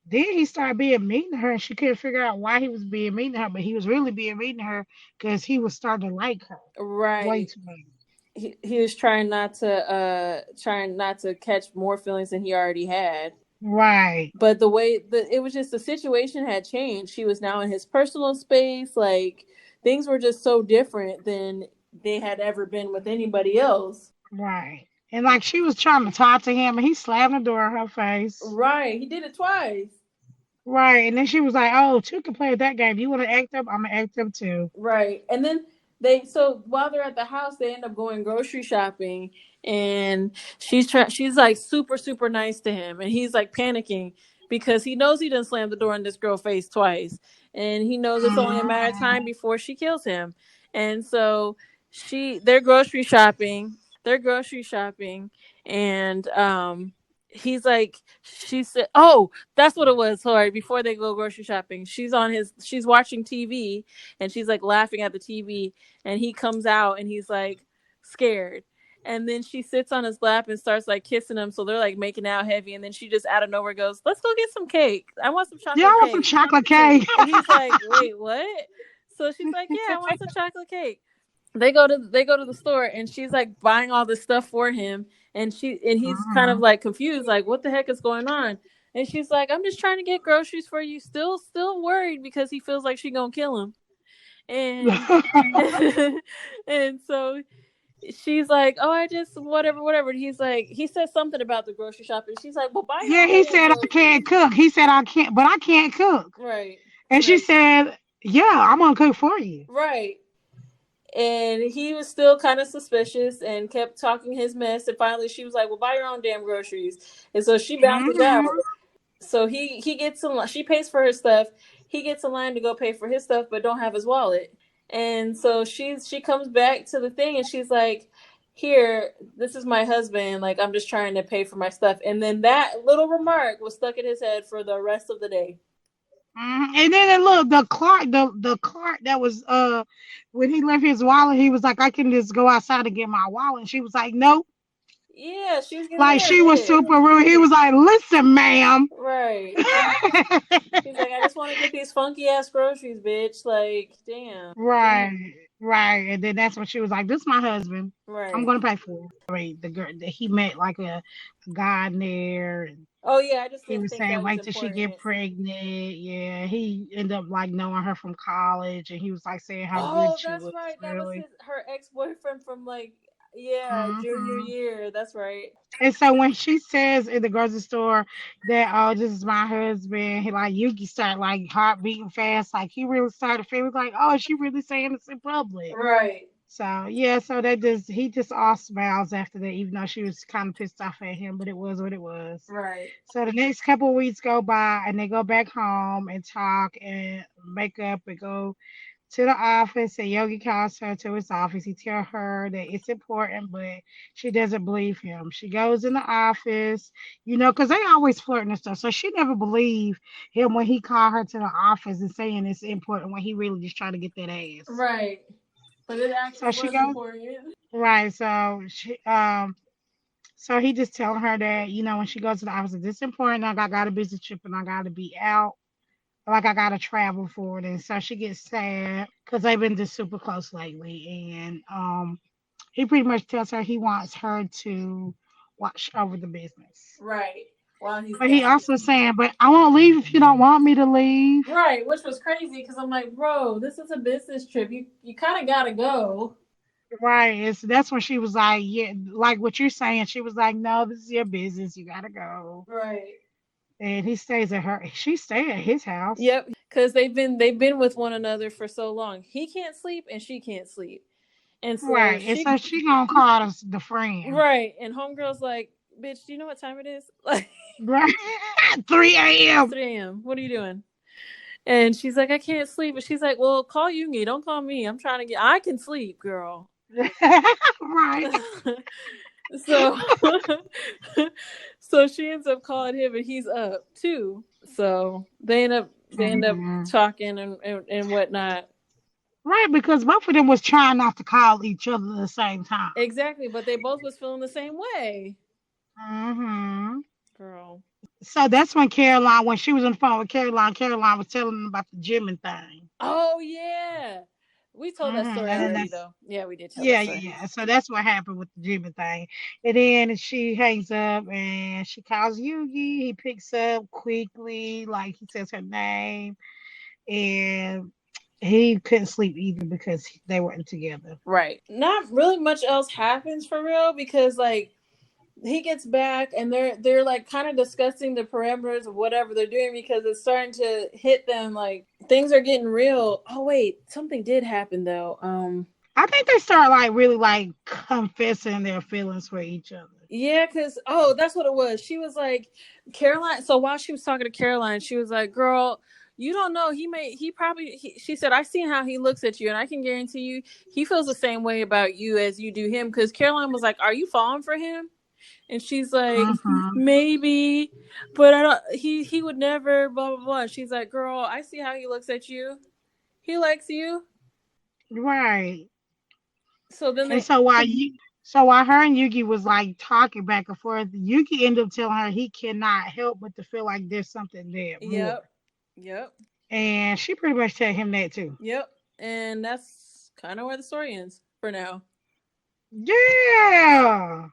Speaker 4: then he started being mean to her, and she couldn't figure out why he was being mean to her. But he was really being mean to her because he was starting to like her way
Speaker 3: Right.
Speaker 4: too much.
Speaker 3: He was trying not to catch more feelings than he already had.
Speaker 4: Right,
Speaker 3: But the way it was just the situation had changed. She was now in his personal space. Like things were just so different than they had ever been with anybody else.
Speaker 4: right. And like she was trying to talk to him, and he slammed the door in her face.
Speaker 3: Right. He did it twice.
Speaker 4: Right, and then she was like, "Oh, two can play that game. You want to act up? I'm gonna act up too."
Speaker 3: Right. And then so while they're at the house, they end up going grocery shopping, and she's like super super nice to him, and he's like panicking because he knows he done slammed the door in this girl face twice, and he knows it's only a matter of
Speaker 4: Mhm.
Speaker 3: time before she kills him. And so they're grocery shopping. They're grocery shopping, and he's like, she said, "Oh, that's what it was." Sorry, before they go grocery shopping, she's watching TV, and she's like laughing at the TV, and he comes out and he's like scared. And then she sits on his lap and starts like kissing him, so they're like making out heavy, and then she just out of nowhere goes, "Let's go get some cake. I want some
Speaker 4: Yeah, I
Speaker 3: chocolate
Speaker 4: want some
Speaker 3: cake."
Speaker 4: chocolate cake.
Speaker 3: And he's like, "Wait, what?" So she's like, "Yeah, I want some chocolate cake." They go to the store, and she's like buying all this stuff for him, and he's kind of
Speaker 4: Mhm.
Speaker 3: like confused, like what the heck is going on. And she's like, "I'm just trying to get groceries for you." Still worried because he feels like she gonna kill him. And and so she's like, "Oh, I just whatever." And he's like, he says something about the grocery shopping. She's like, "Well, buy your
Speaker 4: Yeah,
Speaker 3: own
Speaker 4: he
Speaker 3: damn
Speaker 4: said I can't
Speaker 3: groceries."
Speaker 4: cook. He said I can't, but I can't cook.
Speaker 3: Right.
Speaker 4: And she said, "Yeah, I'm gonna cook for you."
Speaker 3: Right. And he was still kind of suspicious and kept talking his mess. And finally, she was like, "Well, buy your own damn groceries." And so she bounces out.
Speaker 4: Mhm.
Speaker 3: So he gets in line. She pays for her stuff. He gets in line to go pay for his stuff, but don't have his wallet. And so she comes back to the thing, and she's like, "Here, this is my husband. Like, I'm just trying to pay for my stuff." And then that little remark was stuck in his head for the rest of the day.
Speaker 4: And then look, the cart that was when he left his wallet, he was like, "I can just go outside and get my wallet." And she was like, "Nope."
Speaker 3: Yeah, she was getting
Speaker 4: Like
Speaker 3: real
Speaker 4: she was
Speaker 3: big.
Speaker 4: super rude. He was like, "Listen, ma'am."
Speaker 3: Right. He's like, "I just want to get these funky ass groceries, bitch." Like, damn.
Speaker 4: Right, right. And then that's when she was like, "This is my husband. I'm
Speaker 3: Right.
Speaker 4: gonna pay for it." Right, the girl that he met like a guy in there, and
Speaker 3: Oh yeah, I just
Speaker 4: he
Speaker 3: didn't
Speaker 4: was
Speaker 3: think
Speaker 4: saying,
Speaker 3: that was
Speaker 4: "Wait till she get
Speaker 3: important.
Speaker 4: pregnant." Yeah, he ended up like knowing her from college, and he was like saying how good
Speaker 3: Oh,
Speaker 4: she
Speaker 3: that's
Speaker 4: was,
Speaker 3: right. That was
Speaker 4: really.
Speaker 3: her ex boyfriend from like, yeah, junior
Speaker 4: Hmm.
Speaker 3: year. That's right.
Speaker 4: And so when she says in the grocery store that, "Oh, this is my husband," he like Yuki started like heart beating fast, like he really started feeling like, "Oh, is she really saying this in public?"
Speaker 3: Right.
Speaker 4: So yeah, so he just all smiles after that, even though she was kind of pissed off at him, but it was what it was.
Speaker 3: Right.
Speaker 4: So the next couple of weeks go by, and they go back home and talk and make up and go to the office. And Yogi calls her to his office. He tells her that it's important, but she doesn't believe him. She goes in the office, because they always flirting and stuff. So she never believed him when he called her to the office and saying it's important when he really just trying to get that ass.
Speaker 3: Right. But it
Speaker 4: So
Speaker 3: actually
Speaker 4: she
Speaker 3: was
Speaker 4: goes
Speaker 3: important.
Speaker 4: right. So he just telling her that, when she goes to the office, it's important. Like I got a business trip and I gotta be out. Like I gotta travel for it. And so she gets sad because they've been just super close lately. And he pretty much tells her he wants her to watch over the business.
Speaker 3: Right. while he's
Speaker 4: But he
Speaker 3: gone.
Speaker 4: also saying, but I won't leave if you don't want me to leave.
Speaker 3: Right, which was crazy because I'm like, bro, this is a business trip. You kind of gotta go.
Speaker 4: Right. That's when she was like, yeah, like what you're saying. She was like, no, this is your business. You gotta go.
Speaker 3: Right.
Speaker 4: And she stay at his house.
Speaker 3: Yep, because they've been with one another for so long. He can't sleep and she can't sleep, and so
Speaker 4: Right. And so she gonna call us the friend.
Speaker 3: right, and homegirl's like, bitch, do you know what time it is? Like
Speaker 4: Right. 3 a.m.
Speaker 3: 3 a.m. What are you doing? And she's like, I can't sleep. And she's like, well, call Yoongi. Don't call me. I can sleep, girl.
Speaker 4: Right.
Speaker 3: So, so she ends up calling him, and he's up too. So they end up
Speaker 4: Mhm.
Speaker 3: talking and whatnot.
Speaker 4: Right, because both of them was trying not to call each other at the same time.
Speaker 3: Exactly, but they both was feeling the same way,
Speaker 4: Hmm.
Speaker 3: girl.
Speaker 4: So that's when she was on the phone with Caroline was telling them about the gymming thing.
Speaker 3: Oh yeah, we told that story
Speaker 4: And then
Speaker 3: already,
Speaker 4: that's
Speaker 3: though. Yeah, we did tell that
Speaker 4: yeah,
Speaker 3: story.
Speaker 4: yeah, yeah. So that's what happened with the gymming thing. And then she hangs up and she calls Yugi. He picks up quickly, like he says her name, and he couldn't sleep either because they weren't together.
Speaker 3: Right. Not really much else happens for real because like he gets back and they're like kind of discussing the parameters of whatever they're doing because it's starting to hit them like things are getting real. Oh wait, something did happen though.
Speaker 4: I think they start like really like confessing their feelings for each other.
Speaker 3: Yeah, because that's what it was. She was like, Caroline. So while she was talking to Caroline, she was like, "Girl, you don't know. She said, I seen how he looks at you, and I can guarantee you, he feels the same way about you as you do him." Because Caroline was like, "Are you falling for him?" And she's like,
Speaker 4: Hmm.
Speaker 3: "Maybe, but I don't. He would never." Blah blah blah. She's like, "Girl, I see how he looks at you. He likes you."
Speaker 4: Right.
Speaker 3: So then
Speaker 4: And
Speaker 3: they,
Speaker 4: so while her and Yugi was like talking back and forth, Yugi ended up telling her he cannot help but to feel like there's something there more.
Speaker 3: yep, yep,
Speaker 4: And she pretty much tell him that too.
Speaker 3: yep, and that's kind of where the story ends for now.
Speaker 4: Yeah.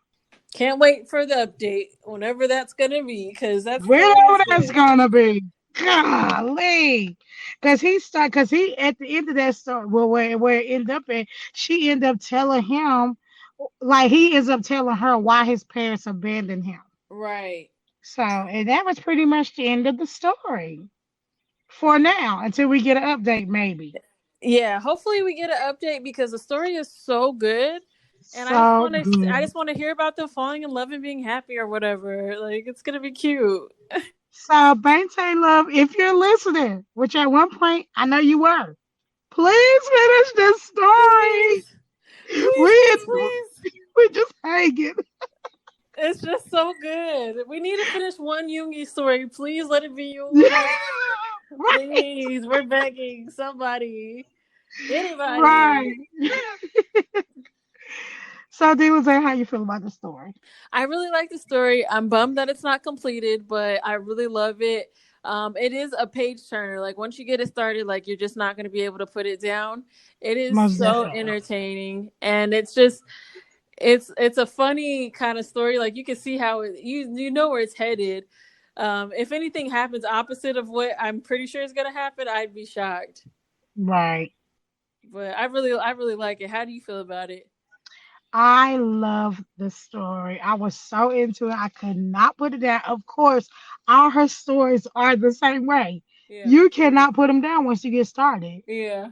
Speaker 3: Can't wait for the update whenever that's gonna be because that's the
Speaker 4: Whatever
Speaker 3: last
Speaker 4: that's
Speaker 3: day.
Speaker 4: gonna be. Golly. Cause he at the end of that story, well, where it ended up at, she ended up telling him, like he ends up telling her why his parents abandoned him.
Speaker 3: Right.
Speaker 4: So, and that was pretty much the end of the story for now until we get an update, maybe.
Speaker 3: Yeah. Hopefully we get an update because the story is so good, and
Speaker 4: So
Speaker 3: I
Speaker 4: good.
Speaker 3: just want to hear about them falling in love and being happy or whatever. Like it's gonna be cute.
Speaker 4: So, Bante Love, if you're listening, which at one point I know you were, please finish this story.
Speaker 3: Please, please,
Speaker 4: We
Speaker 3: please, please.
Speaker 4: we just hanging.
Speaker 3: It's just so good. We need to finish one Yoongi story. Please let it be yours.
Speaker 4: Right,
Speaker 3: Please, we're begging somebody, anybody.
Speaker 4: right. So, D was saying how you feel about the story.
Speaker 3: I really like the story. I'm bummed that it's not completed, but I really love it. It is a page turner. Like once you get it started, like you're just not going to be able to put it down. It is
Speaker 4: Most
Speaker 3: so
Speaker 4: definitely.
Speaker 3: entertaining, and it's a funny kind of story. Like you can see how you know where it's headed. If anything happens opposite of what I'm pretty sure is going to happen, I'd be shocked.
Speaker 4: Right.
Speaker 3: But I really like it. How do you feel about it?
Speaker 4: I love the story. I was so into it. I could not put it down. Of course, all her stories are the same way.
Speaker 3: Yeah,
Speaker 4: You cannot put them down once you get started.
Speaker 3: yeah,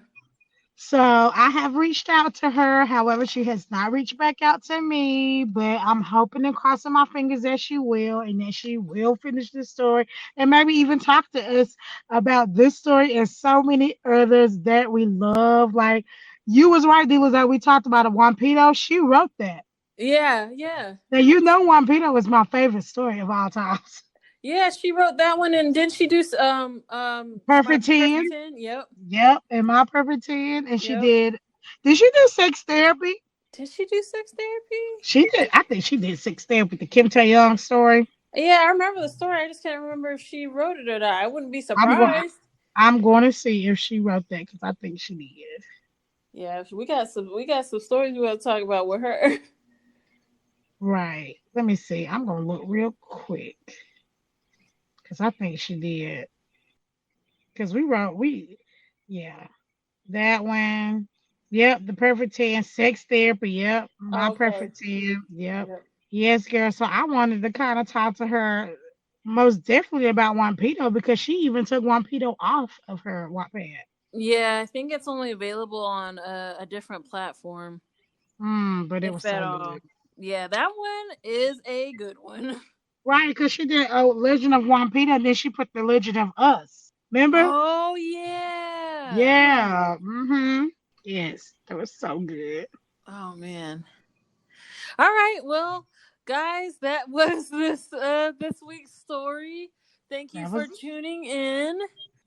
Speaker 4: So I have reached out to her. However, she has not reached back out to me, but I'm hoping and crossing my fingers that she will and that she will finish this story and maybe even talk to us about this story and so many others that we love. Like you was right, D was that we talked about a Wampito. She wrote that.
Speaker 3: yeah, yeah.
Speaker 4: Now you know Wampito is my favorite story of all time.
Speaker 3: Yeah, she wrote that one, and didn't she do my
Speaker 4: Perfect
Speaker 3: perfect
Speaker 4: 10.
Speaker 3: 10? Yep,
Speaker 4: Yep, and my perfect 10. And she
Speaker 3: yep.
Speaker 4: did she do sex therapy?
Speaker 3: Did she do sex therapy?
Speaker 4: She did. I think she did six stamp with the Kim Tae Young story.
Speaker 3: Yeah, I remember the story. I just can't remember if she wrote it or not. I wouldn't be
Speaker 4: I'm going.
Speaker 3: surprised.
Speaker 4: I'm going to see if she wrote that because I think she did.
Speaker 3: Yeah, we got some stories we got to talk about with her.
Speaker 4: Right. Let me see. I'm going to look real quick. Because I think she did. Because yeah, that one. Yep, the perfect 10, sex therapy. Yep, my
Speaker 3: Okay.
Speaker 4: perfect 10. Yep.
Speaker 3: Yep.
Speaker 4: Yes, girl. So I wanted to kind of talk to her most definitely about Wampito because she even took Wampito off of her Wattpad.
Speaker 3: Yeah, I think it's only available on a different platform,
Speaker 4: But it
Speaker 3: if
Speaker 4: was
Speaker 3: at
Speaker 4: so good.
Speaker 3: all. Yeah, that one is a good one.
Speaker 4: Right, because she did Legend of Wampito, and then she put the Legend of Us. Remember?
Speaker 3: Oh yeah.
Speaker 4: Yeah. Yes, that was so good.
Speaker 3: Oh man. All right, well, guys, that was this week's story. Thank you
Speaker 4: That
Speaker 3: for
Speaker 4: was
Speaker 3: tuning in.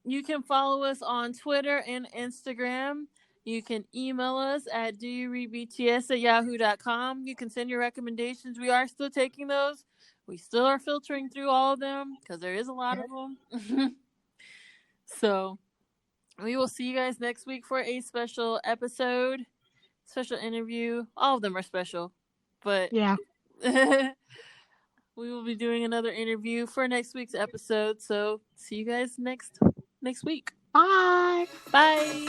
Speaker 3: You can follow us on Twitter and Instagram. You can email us at doyoureadbts@yahoo.com. You can send your recommendations. We are still taking those. We still are filtering through all of them because there is a lot of them. So we will see you guys next week for a special episode, special interview. All of them are special, but
Speaker 4: yeah.
Speaker 3: we will be doing another interview for next week's episode. So see you guys next week.
Speaker 4: Bye.
Speaker 3: Bye.